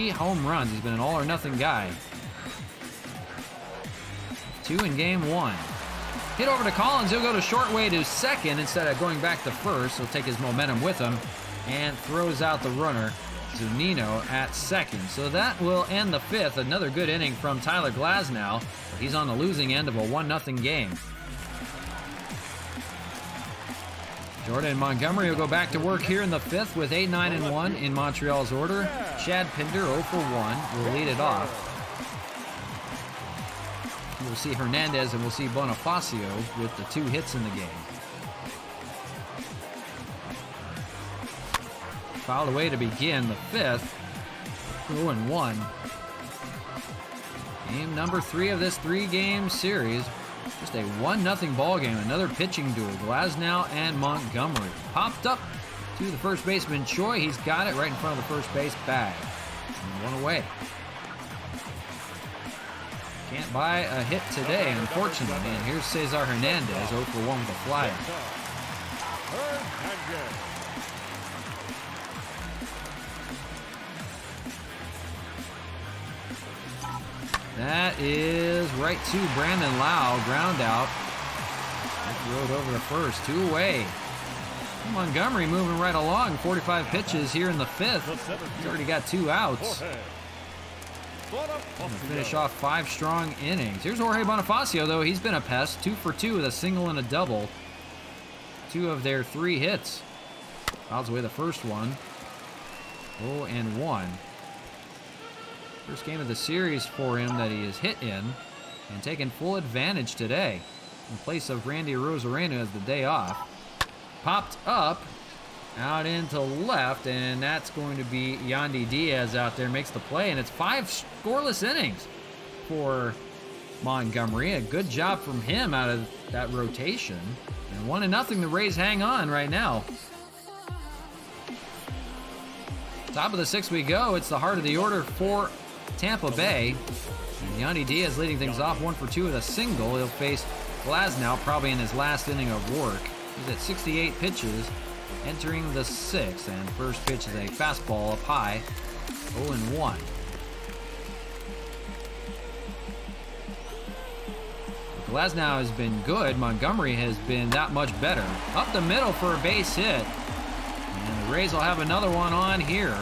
home runs. He's been an all-or-nothing guy. 2 in Game 1. Hit over to Collins. He'll go to short way to second instead of going back to first. He'll take his momentum with him and throws out the runner, Zunino, at second. So that will end the fifth. Another good inning from Tyler Glasnow. He's on the losing end of a 1-0 game. Jordan Montgomery will go back to work here in the fifth with 8-9-1 in Montreal's order. Chad Pinder, 0 for 1, will lead it off. We'll see Hernandez and we'll see Bonifacio with the 2 hits in the game. Fouled away to begin the fifth. 0-1. Game number 3 of this 3-game series. Just a 1-0 ball game. Another pitching duel. Glasnow and Montgomery. Popped up to the first baseman, Choi. He's got it right in front of the first base bag. And 1 away. Can't buy a hit today, unfortunately. And here's Cesar Hernandez, 0 for 1 with a flyer. That is right to Brandon Lau, ground out. Rode over to first, 2 away. Montgomery moving right along, 45 pitches here in the fifth. He's already got 2 outs. And finish off 5 strong innings. Here's Jorge Bonifacio, though. He's been a pest, 2 for 2 with a single and a double. 2 of their 3 hits. Fouls away the first one. 0-1. First game of the series for him that he has hit in and taken full advantage today in place of Randy Arozarena as the day off. Popped up out into left, and that's going to be Yandy Diaz out there, makes the play, and it's 5 scoreless innings for Montgomery. A good job from him out of that rotation. And 1-0, the Rays hang on right now. Top of the 6th we go. It's the heart of the order for Tampa Bay. And Yandy Diaz leading things off, 1 for 2 with a single. He'll face Glasnow probably in his last inning of work. He's at 68 pitches entering the 6th, and first pitch is a fastball up high, 0-1. Glasnow has been good. Montgomery has been that much better. Up the middle for a base hit. And the Rays will have another one on here.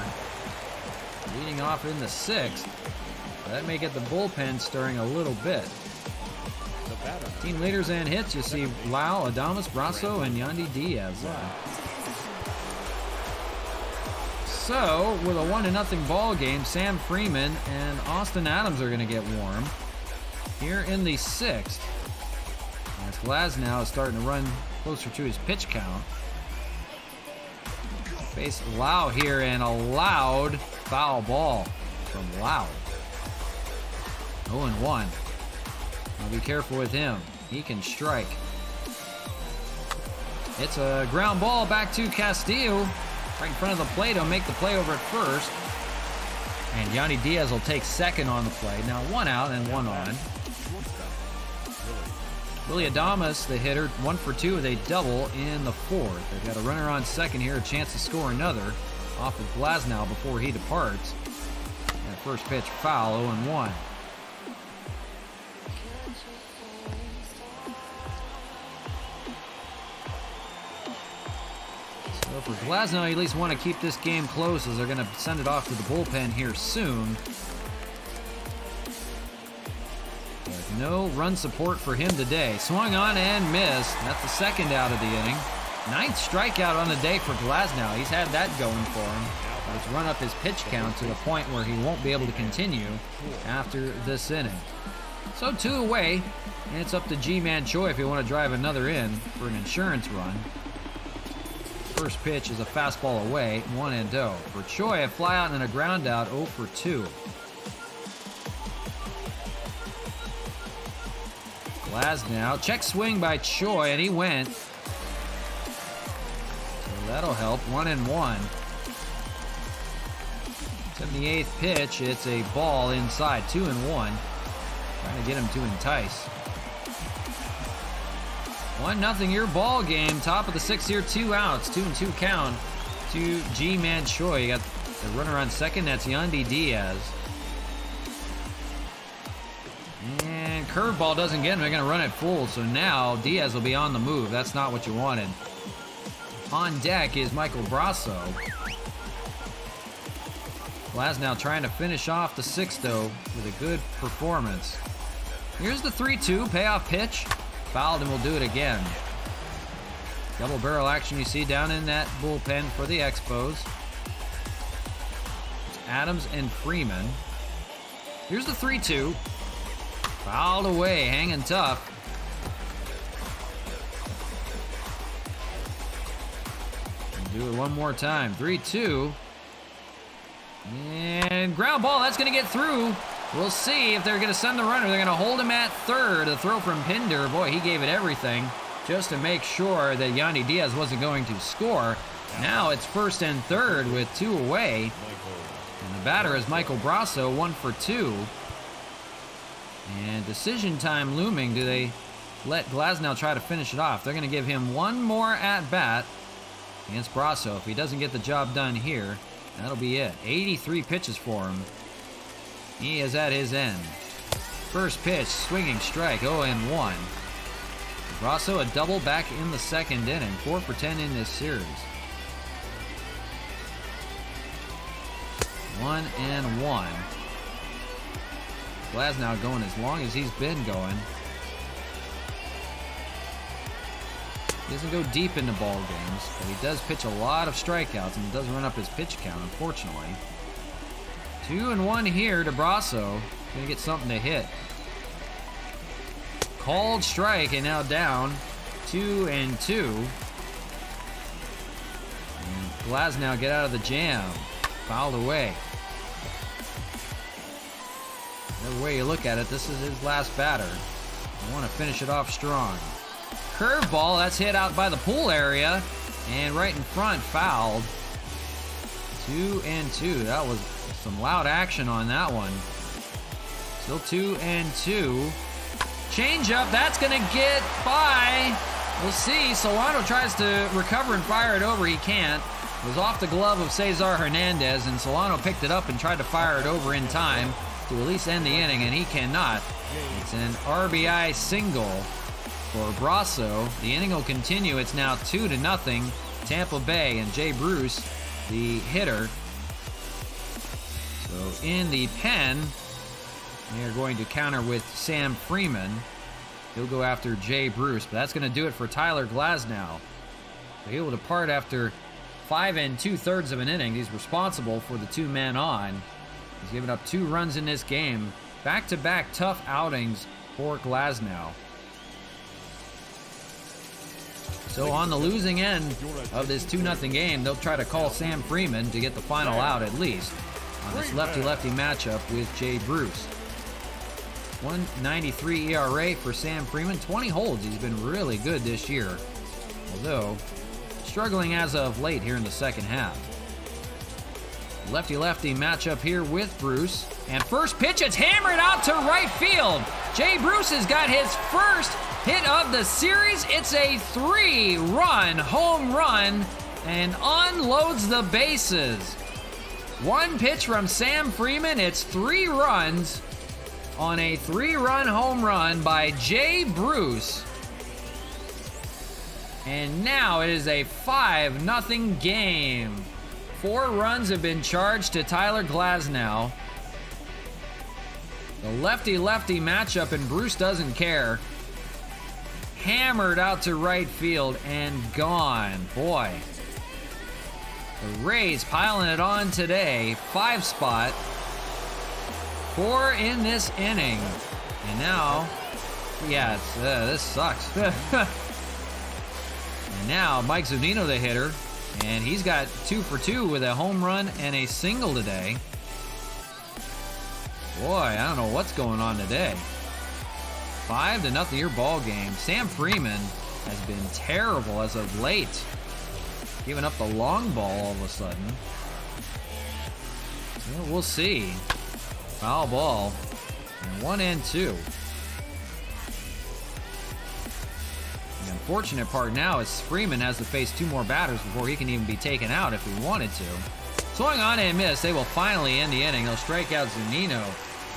Leading off in the 6th. That may get the bullpen stirring a little bit. Team leaders and hits, you see Lau, Adames, Brasso, and Yandy Diaz. So, with a 1-0 ball game, Sam Freeman and Austin Adams are going to get warm. Here in the 6th. As Glasnow is starting to run closer to his pitch count. Face Lau here, and a loud foul ball from Lau. 0-1. Now be careful with him. He can strike. It's a ground ball back to Castillo. Right in front of the plate. He'll make the play over at first. And Yandy Diaz will take second on the play. Now 1 out and 1 on. Willie Adames, the hitter, 1 for 2 with a double in the 4th. They've got a runner on second here, a chance to score another off of Glasnow before he departs. And first pitch foul, 0-1. So for Glasnow, you at least want to keep this game close as they're going to send it off to the bullpen here soon. No run support for him today. Swung on and missed. That's the 2nd out of the inning. 9th strikeout on the day for Glasnow. He's had that going for him. But it's run up his pitch count to the point where he won't be able to continue after this inning. So 2 away, and it's up to G-Man Choi if you want to drive another in for an insurance run. First pitch is a fastball away, 1-0. For Choi, a fly out and a ground out, 0 for 2. Glasnow, check swing by Choi, and he went. So that'll help, 1-1. 78th pitch, it's a ball inside, 2-1. Trying to get him to entice. 1-0 your ball game, top of the 6th here, 2 outs, 2-2 count to G-Man Choi. You got the runner on second, that's Yandy Diaz. And curveball doesn't get him. They're going to run it full. So now Diaz will be on the move. That's not what you wanted. On deck is Michael Brasso. Glasnow trying to finish off the 6th, though, with a good performance. Here's the 3-2 payoff pitch. Fouled, and we'll do it again. Double barrel action you see down in that bullpen for the Expos. It's Adams and Freeman. Here's the 3-2. Fouled away, hanging tough. Do it one more time. 3-2. And ground ball, that's going to get through. We'll see if they're going to send the runner. They're going to hold him at third. The throw from Pinder, boy, he gave it everything just to make sure that Yandy Diaz wasn't going to score. Now it's 1st and 3rd with 2 away. And the batter is Michael Brasso, 1 for 2. And decision time looming. Do they let Glasnow try to finish it off? They're going to give him one more at-bat against Brasso. If he doesn't get the job done here, that'll be it. 83 pitches for him. He is at his end. First pitch, swinging strike, 0-1. Brasso a double back in the 2nd inning. 4 for 10 in this series. 1-1. Glasnow going as long as he's been going. He doesn't go deep into ball games, but he does pitch a lot of strikeouts, and he does run up his pitch count, unfortunately. 2-1 here to Brasso. Gonna get something to hit. Called strike, and now down 2-2. And Glasnow get out of the jam. Fouled away. Whatever way you look at it, this is his last batter. I want to finish it off strong. Curveball, that's hit out by the pool area. And right in front, fouled. 2-2. That was some loud action on that one. Still 2-2. Change up, that's going to get by. We'll see. Solano tries to recover and fire it over. He can't. It was off the glove of Cesar Hernandez, and Solano picked it up and tried to fire it over in time to at least end the inning, and he cannot. It's an RBI single for Brasso. The inning will continue. It's now 2-0 Tampa Bay, and Jay Bruce, the hitter. So in the pen, they're going to counter with Sam Freeman. He'll go after Jay Bruce, but that's going to do it for Tyler Glasnow. So he will depart after 5 2/3 of an inning. He's responsible for the 2-man on. He's given up 2 runs in this game. Back-to-back tough outings for Glasnow. So on the losing end of this 2-0 game, they'll try to call Sam Freeman to get the final out at least on this lefty-lefty matchup with Jay Bruce. 1.93 ERA for Sam Freeman. 20 holds. He's been really good this year, although struggling as of late here in the second half. Lefty-lefty matchup here with Bruce. And first pitch, it's hammered out to right field. Jay Bruce has got his first hit of the series. It's a 3-run home run and unloads the bases. One pitch from Sam Freeman. It's 3 runs on a 3-run home run by Jay Bruce. And now it is a 5-0 game. 4 runs have been charged to Tyler Glasnow. The lefty-lefty matchup, and Bruce doesn't care. Hammered out to right field and gone. Boy. The Rays piling it on today. 5 spot. 4 in this inning. And now, yeah, this sucks. And now Mike Zunino, the hitter, and he's got 2 for 2 with a home run and a single today. Boy, I don't know what's going on today. 5-0 your ball game. Sam Freeman has been terrible as of late. Giving up the long ball all of a sudden. Well, we'll see. Foul ball. And 1-2. The unfortunate part now is Freeman has to face 2 more batters before he can even be taken out if he wanted to. Swung on and missed. They will finally end the inning. They'll strike out Zunino.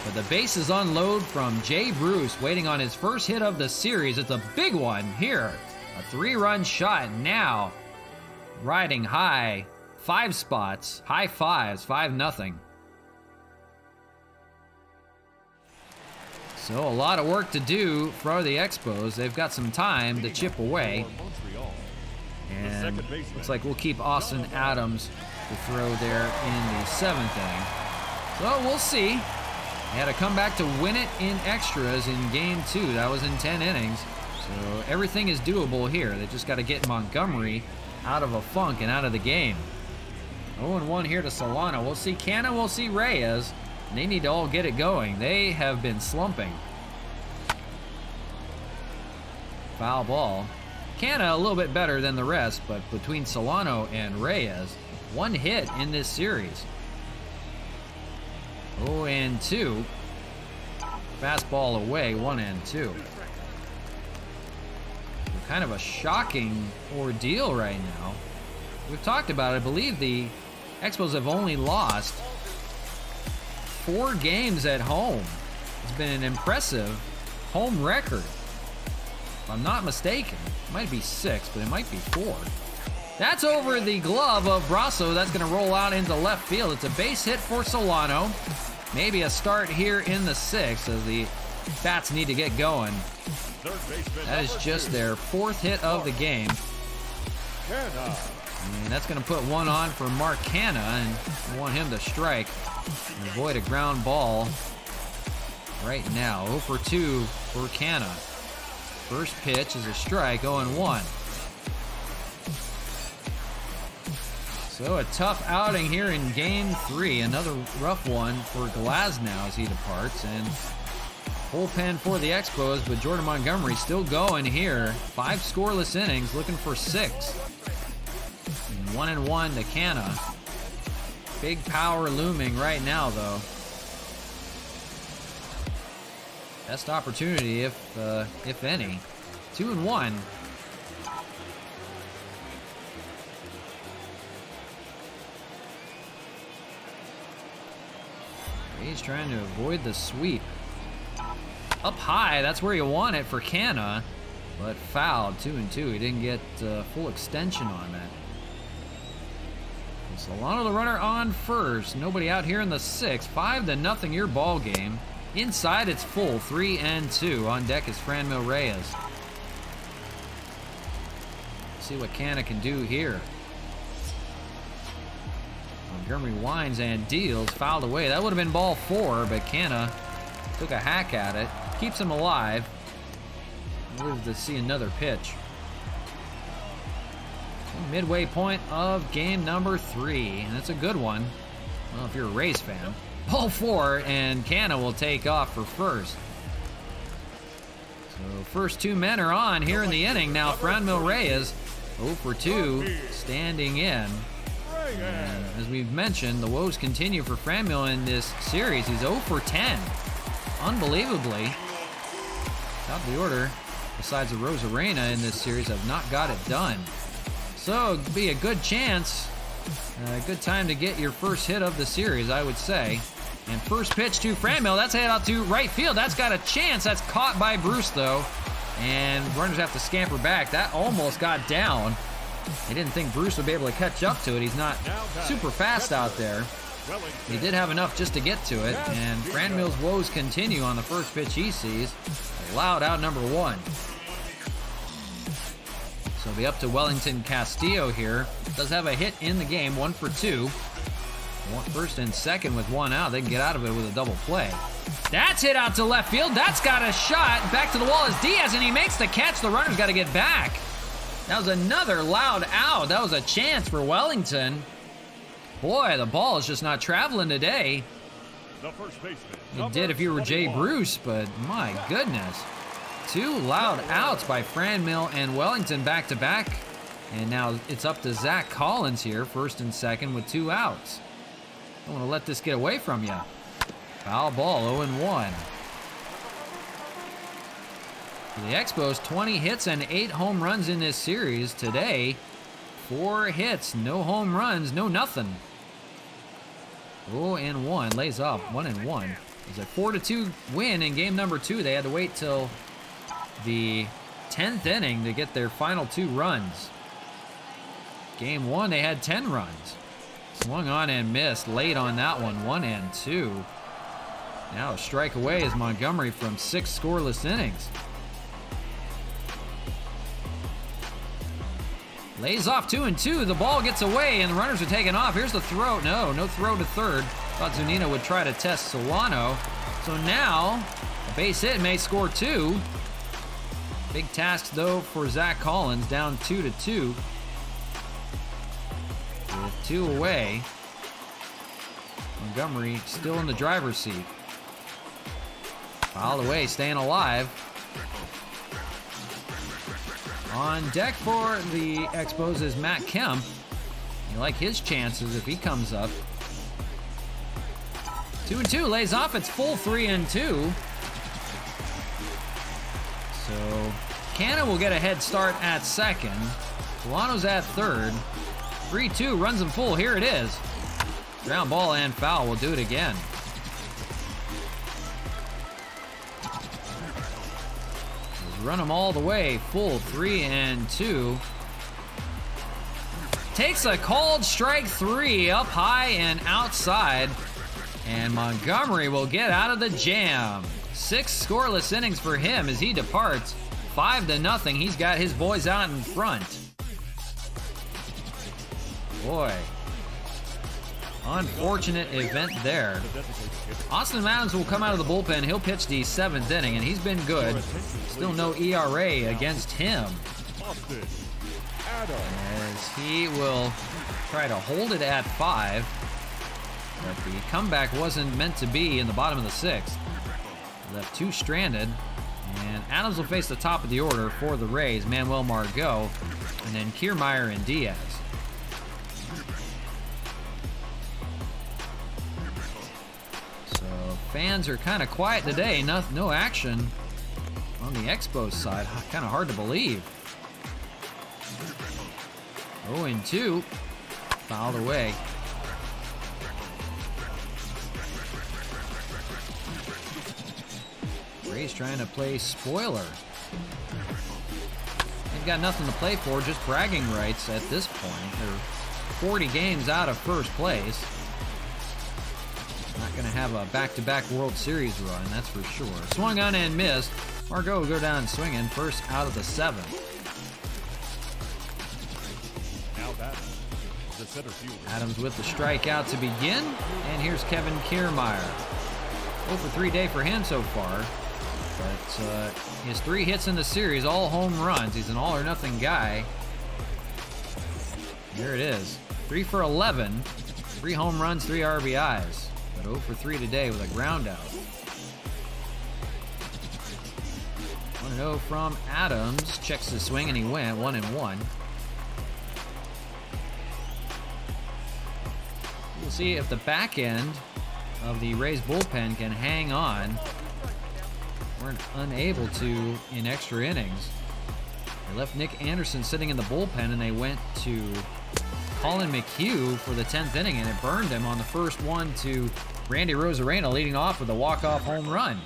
But the bases unload from Jay Bruce, waiting on his first hit of the series. It's a big one here. A 3-run shot now. Riding high. 5 spots. High 5s. 5-0. So a lot of work to do for the Expos. They've got some time to chip away. And looks like we'll keep Austin Adams to throw there in the 7th inning. So we'll see. They had to come back to win it in extras in game 2. That was in 10 innings. So everything is doable here. They just got to get Montgomery out of a funk and out of the game. 0-1 here to Solano. We'll see Canna, we'll see Reyes. They need to all get it going. They have been slumping. Foul ball. Canna a little bit better than the rest, but between Solano and Reyes, 1 hit in this series. 0-2. Fastball away, 1-2. Kind of a shocking ordeal right now. We've talked about it. I believe the Expos have only lost 4 games at home. It's been an impressive home record. If I'm not mistaken, it might be 6, but it might be 4. That's over the glove of Brasso. That's going to roll out into left field. It's a base hit for Solano. Maybe a start here in the 6th as the bats need to get going. That is just their 4th hit of the game. And that's going to put 1 on for Mark Canna, and I want him to strike and avoid a ground ball right now. 0 for 2 for Canna. First pitch is a strike, 0-1. So a tough outing here in game 3. Another rough one for Glasnow as he departs. And bullpen for the Expos, but Jordan Montgomery still going here. 5 scoreless innings, looking for 6. 1-1 to Canna. Big power looming right now, though. Best opportunity, if any. 2-1. He's trying to avoid the sweep. Up high, that's where you want it for Canna, but fouled, 2-2. He didn't get full extension on that. Solano the runner on first. Nobody out here in the 6th. 5-0 your ball game. Inside it's full, 3-2. On deck is Franmil Reyes. See what Canna can do here. Montgomery winds and deals, fouled away. That would have been ball 4, but Canna took a hack at it. Keeps him alive. Lives to see another pitch. Midway point of game number 3, and it's a good one. Well, if you're a Rays fan. Ball 4, and Canna will take off for first. So first 2 men are on here in the inning. Now Franmil Reyes, 0 for 2, standing in. And as we've mentioned, the woes continue for Franmil in this series. He's 0 for 10. Unbelievably. Top of the order, besides the Rosarena in this series, have not got it done. So it'd be a good chance, a good time to get your first hit of the series, I would say. And first pitch to Franmil, that's headed out to right field. That's got a chance. That's caught by Bruce, though. And runners have to scamper back. That almost got down. They didn't think Bruce would be able to catch up to it. He's not super fast out there. He did have enough just to get to it. And Franmil's woes continue on the first pitch he sees. Loud out number 1. So it'll be up to Wellington Castillo here. Does have a hit in the game, 1 for 2. First and second with 1 out. They can get out of it with a double play. That's hit out to left field. That's got a shot. Back to the wall is Diaz, and he makes the catch. The runner's got to get back. That was another loud out. That was a chance for Wellington. Boy, the ball is just not traveling today. It did if you were Jay Bruce, but my goodness. 2 loud outs by Franmil and Wellington back-to-back. And now it's up to Zach Collins here, first and second with 2 outs. Don't want to let this get away from you. Foul ball, 0-1. For the Expos, 20 hits and 8 home runs in this series. Today, 4 hits, no home runs, no nothing. 0-1, lays off, 1-1. It was a 4-2 win in game number 2. They had to wait till the 10th inning to get their final 2 runs. Game 1, they had 10 runs. Swung on and missed late on that one, 1-2. Now a strike away is Montgomery from 6 scoreless innings. Lays off 2-2. The ball gets away and the runners are taken off. Here's the throw. No throw to third. Thought Zunino would try to test Solano. So now a base hit may score 2. Big task though for Zach Collins, down 2-2. With 2 away. Montgomery still in the driver's seat. Fouled away, staying alive. On deck for the Expos is Matt Kemp. You like his chances if he comes up. 2-2, lays off. It's full 3-2. So Canna will get a head start at second. Solano's at third. 3-2, runs him full. Here it is. Ground ball and foul. We'll do it again. Run them all the way, full 3-2. Takes a called strike 3 up high and outside. And Montgomery will get out of the jam. 6 scoreless innings for him as he departs. 5-0. He's got his boys out in front. Boy. Unfortunate event there. Austin Adams will come out of the bullpen. He'll pitch the 7th inning, and he's been good. Still no ERA against him. As he will try to hold it at 5. But the comeback wasn't meant to be in the bottom of the 6th. Left 2 stranded. And Adams will face the top of the order for the Rays. Manuel Margot, and then Kiermaier and Diaz. Fans are kind of quiet today. No action on the Expos side. Kind of hard to believe. 0-2. Fouled away. Rays trying to play spoiler. They've got nothing to play for, just bragging rights at this point. They're 40 games out of first place. Not going to have a back-to-back World Series run, that's for sure. Swung on and missed. Margot will go down swinging, first out of the 7th. Now batting, the center fielder. Adams with the strikeout to begin, and here's Kevin Kiermaier. 0 for 3 day for him so far, but his 3 hits in the series, all home runs. He's an all-or-nothing guy. There it is, 3 for 11, 3 home runs, 3 RBIs, but 0 for 3 today with a ground out. 1-0 from Adams, checks the swing and he went 1-1. We'll see if the back end of the Rays bullpen can hang on. We're unable to in extra innings. They left Nick Anderson sitting in the bullpen and they went to Colin McHugh for the 10th inning, and it burned him on the first one to Randy Rosarena leading off with a walk-off home run.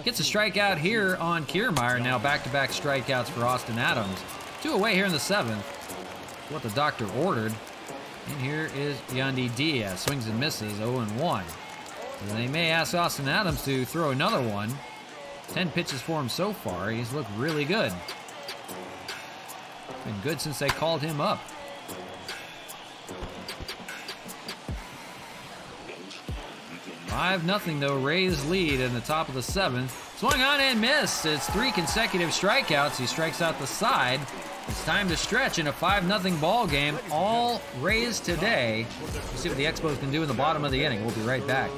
Gets a strikeout here on Kiermaier. Now back-to-back strikeouts for Austin Adams. 2 away here in the 7th. What the doctor ordered. And here is Yandy Diaz. Swings and misses, 0-1. And they may ask Austin Adams to throw another one. 10 pitches for him so far. He's looked really good. Been good since they called him up. Five-0 though, Rays lead in the top of the 7th. Swung on and missed. It's 3 consecutive strikeouts. He strikes out the side. It's time to stretch in a 5-0 ball game. All Rays today. We'll see what the Expos can do in the bottom of the inning. We'll be right back.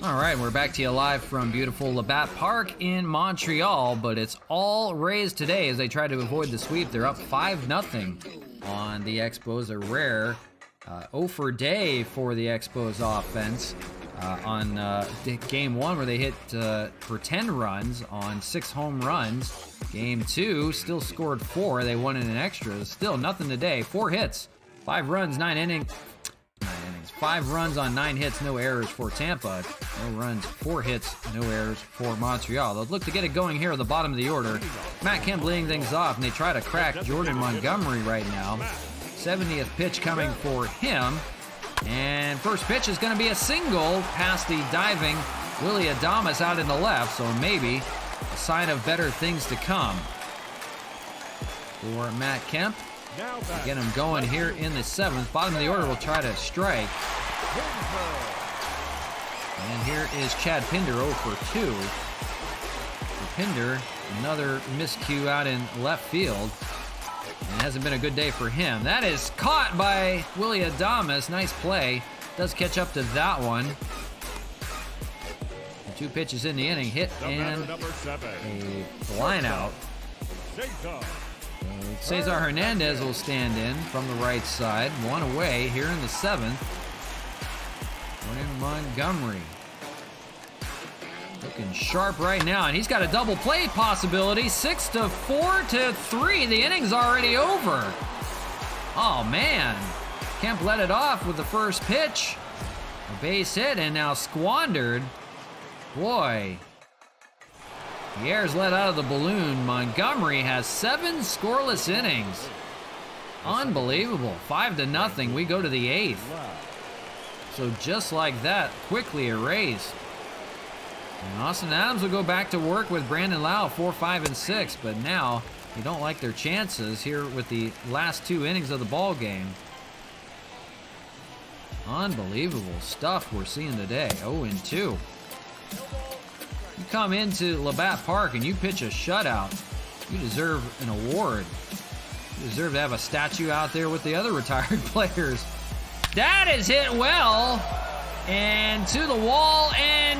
All right, we're back to you live from beautiful Labatt Park in Montreal, but it's all Rays today as they try to avoid the sweep. They're up 5-0 on the Expos, a rare 0 for day for the Expos offense on game 1 where they hit for 10 runs on 6 home runs. Game 2 still scored 4. They won in an extra. Still nothing today. 4 hits, 5 runs, 9 innings. 5 runs on 9 hits, no errors for Tampa. No runs, 4 hits, no errors for Montreal. They'll look to get it going here at the bottom of the order. Matt Kemp leading things off, and they try to crack Jordan Montgomery right now. 70th pitch coming for him. And first pitch is going to be a single past the diving Willie Adames out in the left, so maybe a sign of better things to come for Matt Kemp. Get him going here in the 7th. Bottom of the order will try to strike. And here is Chad Pinder, 0 for 2. For Pinder, another miscue out in left field. And it hasn't been a good day for him. That is caught by Willie Adames. Nice play. Does catch up to that one. And 2 pitches in the inning. Hit and a line out. Cesar Hernandez will stand in from the right side. 1 away here in the 7th. Jordan Montgomery looking sharp right now, and he's got a double play possibility. 6-4 to 3. The inning's already over. Oh man, Kemp let it off with the first pitch. A base hit and now squandered. Boy. The air's let out of the balloon. Montgomery has 7 scoreless innings. Unbelievable. 5-0. We go to the 8th. So just like that, quickly erased. And Austin Adams will go back to work with Brandon Lau, 4, 5, and 6. But now they don't like their chances here with the last 2 innings of the ball game. Unbelievable stuff we're seeing today. 0-2. You come into Labatt Park and you pitch a shutout, you deserve an award. You deserve to have a statue out there with the other retired players. That is hit well. And to the wall and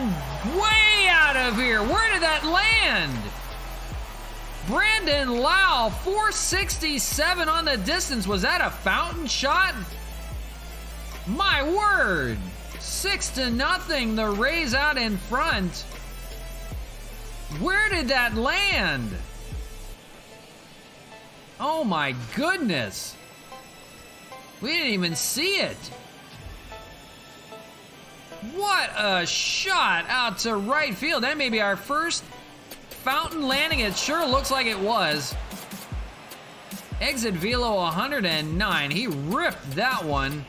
way out of here. Where did that land? Brandon Lau, 467 on the distance. Was that a fountain shot? My word. 6-0. The Rays out in front. Where did that land? Oh my goodness. We didn't even see it. What a shot out to right field. That may be our first fountain landing. It sure looks like it was. Exit velo 109. He ripped that one.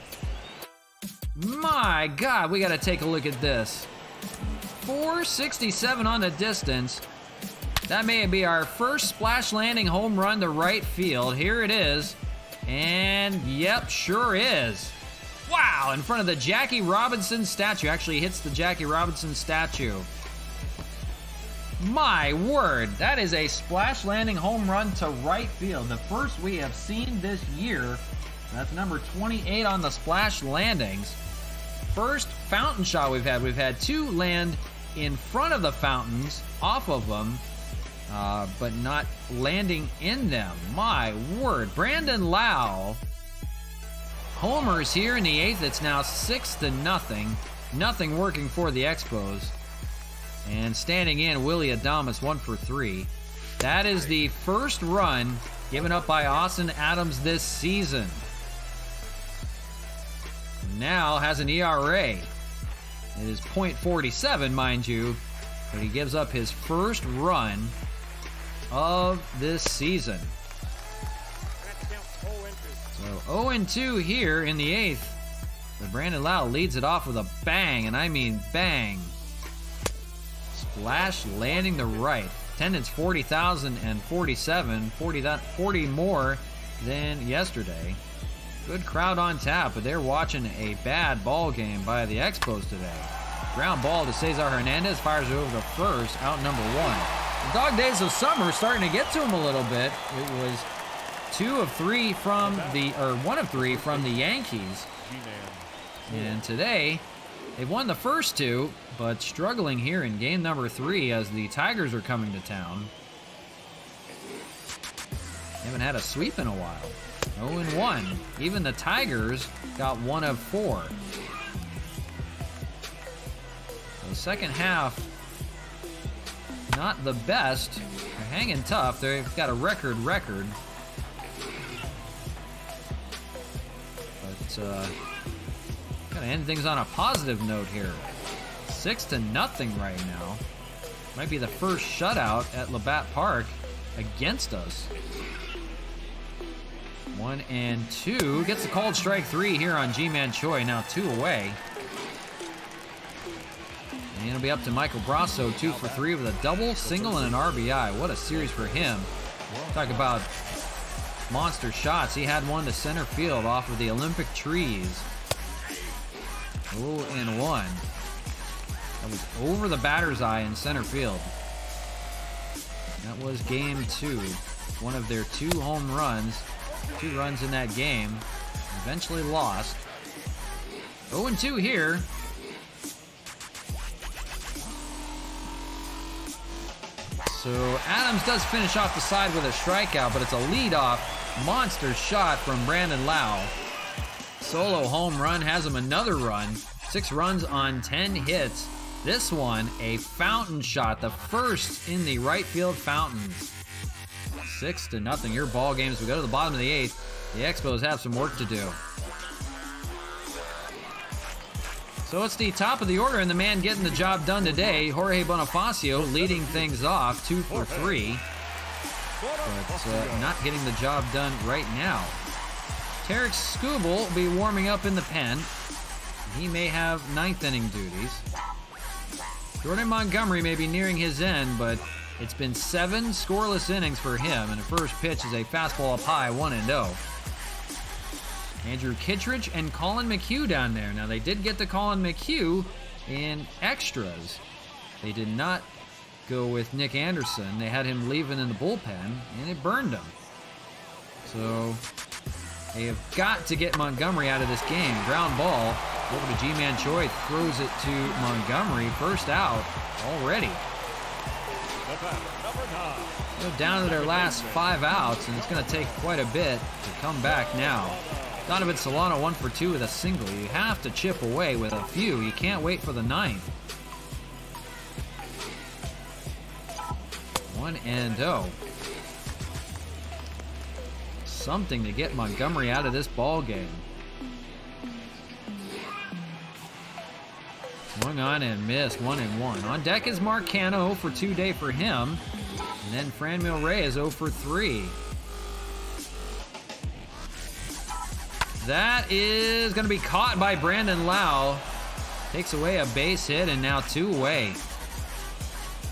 My God, we got to take a look at this. 467 on the distance. That may be our first splash landing home run to right field. Here it is. And yep, sure is. Wow, in front of the Jackie Robinson statue. Actually hits the Jackie Robinson statue. My word, that is a splash landing home run to right field. The first we have seen this year. That's number 28 on the splash landings. First fountain shot we've had. We've had 2 land in front of the fountains, off of them, but not landing in them. My word. Brandon Lau homers here in the 8th. It's now 6-0. Nothing working for the Expos. And standing in, Willie Adames, 1 for 3. That is the first run given up by Austin Adams this season. Now has an ERA. It is .47, mind you, but he gives up his first run of this season. So 0-2 here in the 8th. But Brandon Lau leads it off with a bang, and I mean bang. Splash landing to right. Attendance 40,047, 40 more than yesterday. Good crowd on tap, but they're watching a bad ball game by the Expos today. Ground ball to Cesar Hernandez, fires it over to first, out number 1. The dog days of summer are starting to get to him a little bit. It was 1 of 3 from the Yankees. And today, they've won the first 2, but struggling here in game number 3 as the Tigers are coming to town. Haven't had a sweep in a while. 0-1. Even the Tigers got 1 of 4. So the second half, not the best. They're hanging tough. They've got a record. But gotta end things on a positive note here. 6-0 right now. Might be the first shutout at Labatt Park against us. 1-2. Gets the called strike 3 here on G-Man Choi. Now 2 away. And it'll be up to Michael Brasso, 2 for 3 with a double, single, and an RBI. What a series for him. Talk about monster shots. He had one to center field off of the Olympic trees. 0-1. That was over the batter's eye in center field. That was game 2. One of their 2 home runs. 2 runs in that game. Eventually lost. 0-2 here. So Adams does finish off the side with a strikeout, but it's a leadoff monster shot from Brandon Lau. Solo home run has him another run. 6 runs on 10 hits. This one, a fountain shot, the first in the right field fountains. 6-0. Your ball games. We go to the bottom of the 8th. The Expos have some work to do. So it's the top of the order, and the man getting the job done today, Jorge Bonifacio, leading things off, 2 for 3. But not getting the job done right now. Tarek Skubal will be warming up in the pen. He may have 9th inning duties. Jordan Montgomery may be nearing his end, but it's been 7 scoreless innings for him, and the first pitch is a fastball up high, 1-0. Andrew Kittredge and Colin McHugh down there. Now, they did get to Colin McHugh in extras. They did not go with Nick Anderson. They had him leaving in the bullpen, and it burned him. So they have got to get Montgomery out of this game. Ground ball over to G-Man Choi, throws it to Montgomery. First out already. They're down to their last 5 outs, and it's going to take quite a bit to come back now. Donovan Solano 1 for 2 with a single. You have to chip away with a few. You can't wait for the 9th. 1-0. Something to get Montgomery out of this ball game. Swung on and missed, 1-1. On deck is Mark Canha, 0 for 2 day for him. And then Franmil Reyes 0 for 3. That is going to be caught by Brandon Lau. Takes away a base hit, and now 2 away.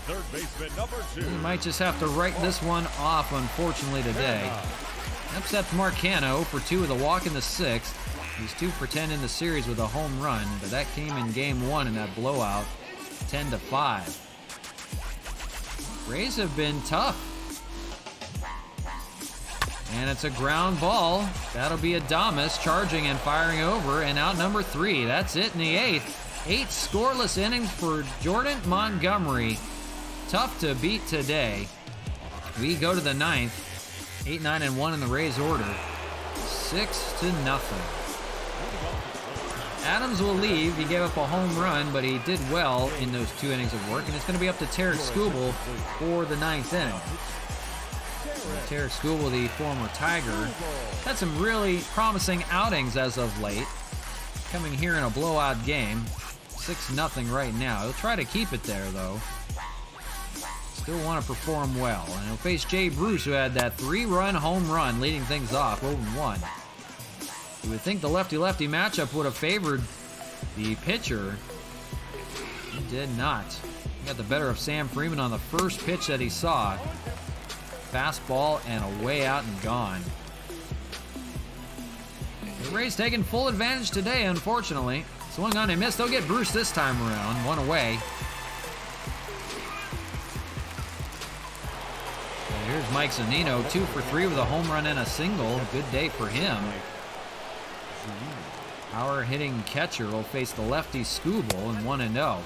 Third baseman number 2. He might just have to write this one off, unfortunately, today. Upsets Mark Canha, 0 for 2 with a walk in the 6th. He's 2 for 10 in the series with a home run, but that came in game 1 in that blowout, 10-5. Rays have been tough. And it's a ground ball. That'll be Adames charging and firing over, and out number 3. That's it in the 8th. 8 scoreless innings for Jordan Montgomery. Tough to beat today. We go to the 9th. 8-9-1 in the Rays order. 6-0. Adams will leave. He gave up a home run, but he did well in those 2 innings of work, and it's going to be up to Tarek Skubal for the 9th inning. Tarek Skubal, the former Tiger, had some really promising outings as of late. Coming here in a blowout game. 6-0 right now. He'll try to keep it there, though. Still want to perform well. And he'll face Jay Bruce, who had that 3-run home run, leading things off 0-1. You would think the lefty-lefty matchup would have favored the pitcher. He did not. He got the better of Sam Freeman on the first pitch that he saw. Fastball and away out and gone. The Rays taking full advantage today, unfortunately. Swung on and missed. They'll get Bruce this time around. 1 away. And here's Mike Zunino, 2 for 3 with a home run and a single. Good day for him. Our hitting catcher will face the lefty Skubal in 1-0.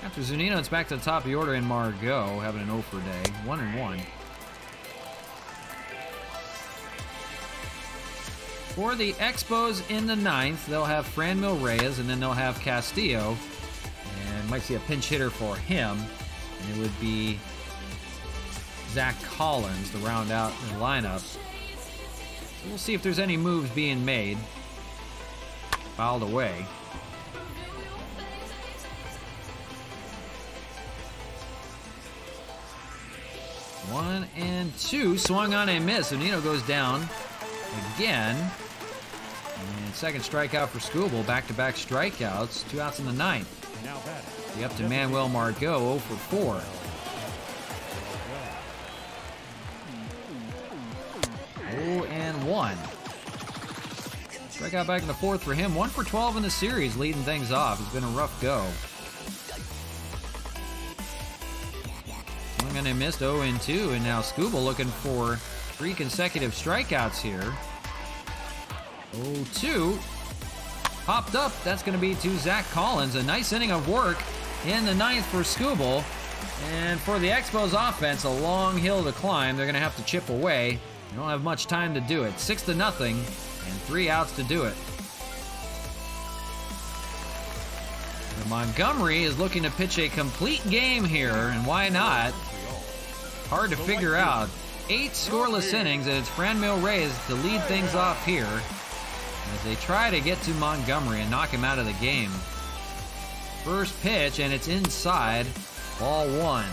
After Zunino, it's back to the top of the order in Margot, having an 0 for day. 1-1. For the Expos in the 9th, they'll have Franmil Reyes, and then they'll have Castillo. And might see a pinch hitter for him. And it would be Zach Collins to round out the lineup. So we'll see if there's any moves being made. Fouled away. One and 2, swung on and missed. Zunino goes down again. And second strikeout for Skubal. Back-to-back strikeouts. 2 outs in the 9th. The up to Manuel Margot, 0 for 4. And 1. Strikeout back in the 4th for him. 1 for 12 in the series, leading things off. It's been a rough go. Swung and missed, 0-2, and now Skubal looking for 3 consecutive strikeouts here. 0-2. Popped up. That's going to be to Zach Collins. A nice inning of work in the 9th for Skubal. And for the Expos offense, a long hill to climb. They're going to have to chip away. They don't have much time to do it. 6-0 and 3 outs to do it. And Montgomery is looking to pitch a complete game here, and why not? Hard to figure out. 8 scoreless innings, and it's Franmil Reyes to lead things off here as they try to get to Montgomery and knock him out of the game. First pitch, and it's inside. Ball 1.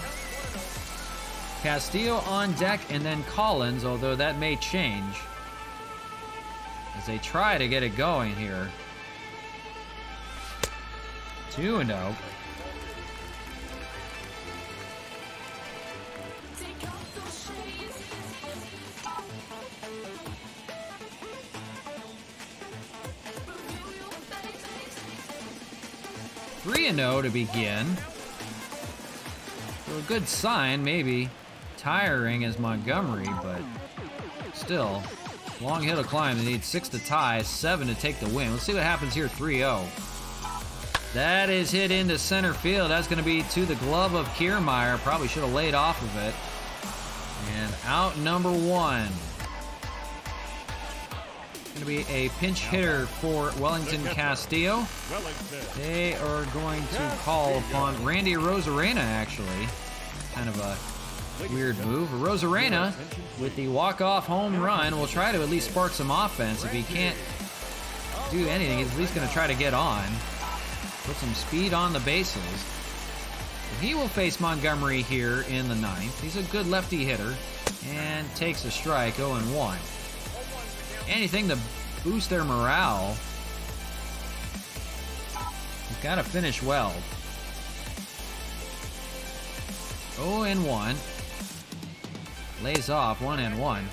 Castillo on deck, and then Collins, although that may change as they try to get it going here. 2-0. 3-0 to begin. So a good sign, maybe. Tiring as Montgomery, but still. Long hill to climb. They need 6 to tie, 7 to take the win. Let's see what happens here, 3-0. That is hit into center field. That's going to be to the glove of Kiermaier. Probably should have laid off of it. And out number 1. Going to be a pinch hitter for Wellington Castillo. They are going to call upon Randy Arozarena, actually. Kind of a weird move. Arozarena, with the walk-off home run, will try to at least spark some offense. If he can't do anything, he's at least going to try to get on. Put some speed on the bases. He will face Montgomery here in the 9th. He's a good lefty hitter and takes a strike, 0-1. Anything to boost their morale. You've got to finish well. 0-1. Lays off, 1-1.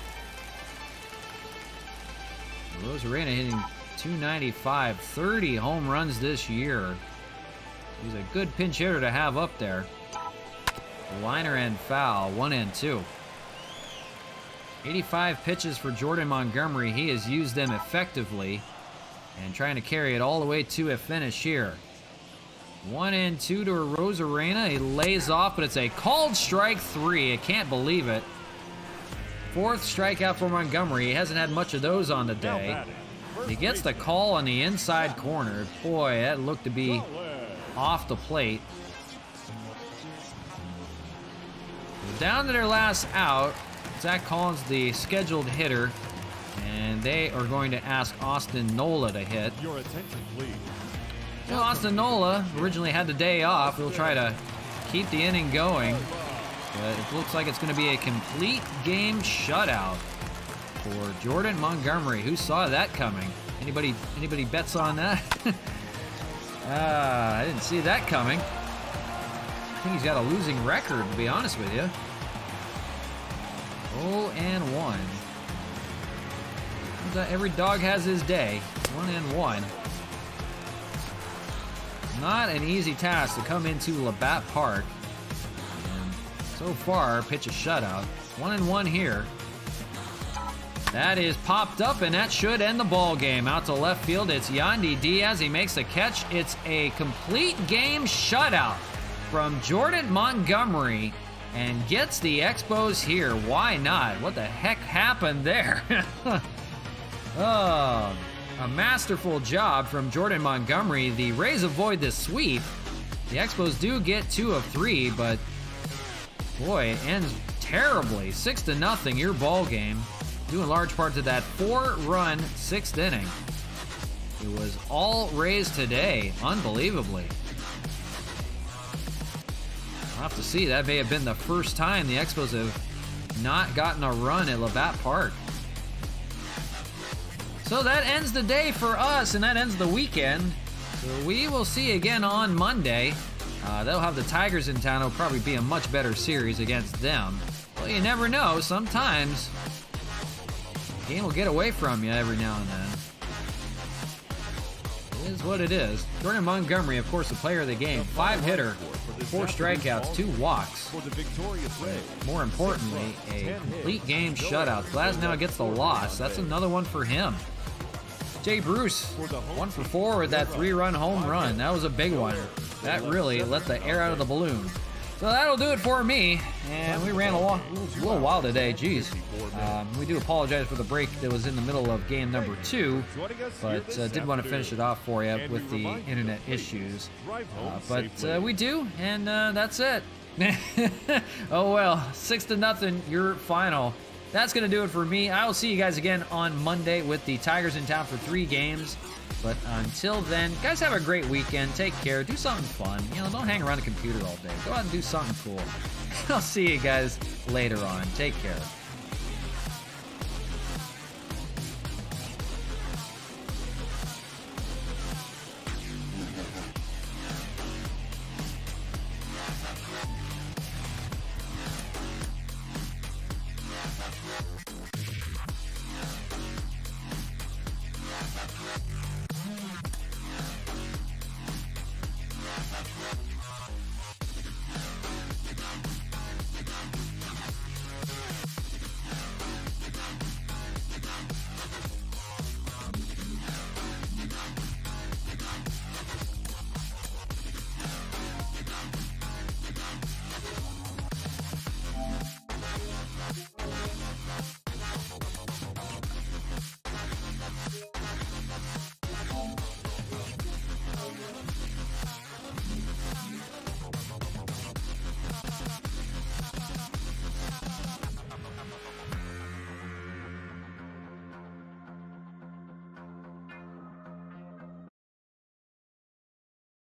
Arozarena hitting .295, 30 home runs this year. He's a good pinch hitter to have up there. Liner and foul, 1-2. 85 pitches for Jordan Montgomery. He has used them effectively and trying to carry it all the way to a finish here. 1-2 to Arozarena. He lays off, but it's a called strike 3. I can't believe it. 4th strikeout for Montgomery. He hasn't had much of those on the day. He gets the call on the inside corner. Boy, that looked to be off the plate. Down to their last out. Zach Collins, the scheduled hitter, and they are going to ask Austin Nola to hit. Your attention, please. Well, Austin Nola originally had the day off. He'll try to keep the inning going, but it looks like it's going to be a complete game shutout for Jordan Montgomery. Who saw that coming? Anybody bets on that? I didn't see that coming. I think he's got a losing record, to be honest with you. 0-1. Every dog has his day. 1-1. Not an easy task to come into Labatt Park. And so far, pitch a shutout. 1-1 here. That is popped up, and that should end the ball game. Out to left field, it's Yandy Diaz. He makes the catch. It's a complete game shutout from Jordan Montgomery and gets the Expos here. Why not? What the heck happened there? Oh, a masterful job from Jordan Montgomery. The Rays avoid the sweep. The Expos do get 2 of 3, but boy, it ends terribly. 6-0, your ball game. Due in large part to that 4-run 6th inning. It was all Rays today, unbelievably. We'll have to see. That may have been the first time the Expos have not gotten a run at Labatt Park. So that ends the day for us, and that ends the weekend. So we will see again on Monday. They'll have the Tigers in town. It'll probably be a much better series against them. Well, you never know. Sometimes the game will get away from you every now and then. It is what it is. Jordan Montgomery, of course, the player of the game. 5-hitter, 4 strikeouts, 2 walks. But more importantly, a complete game shutout. Glasnow gets the loss. That's another one for him. Jay Bruce, 1 for 4 with that 3-run home run. That was a big one. That really let the air out of the balloon. So that'll do it for me. And we ran a little while today. Jeez. We do apologize for the break that was in the middle of game number 2, but did want to finish it off for you with the internet issues. But we do, and that's it. Oh well, 6-0, your final. That's going to do it for me. I will see you guys again on Monday with the Tigers in town for 3 games. But until then, guys, have a great weekend. Take care. Do something fun. You know, don't hang around a computer all day. Go out and do something cool. I'll see you guys later on. Take care.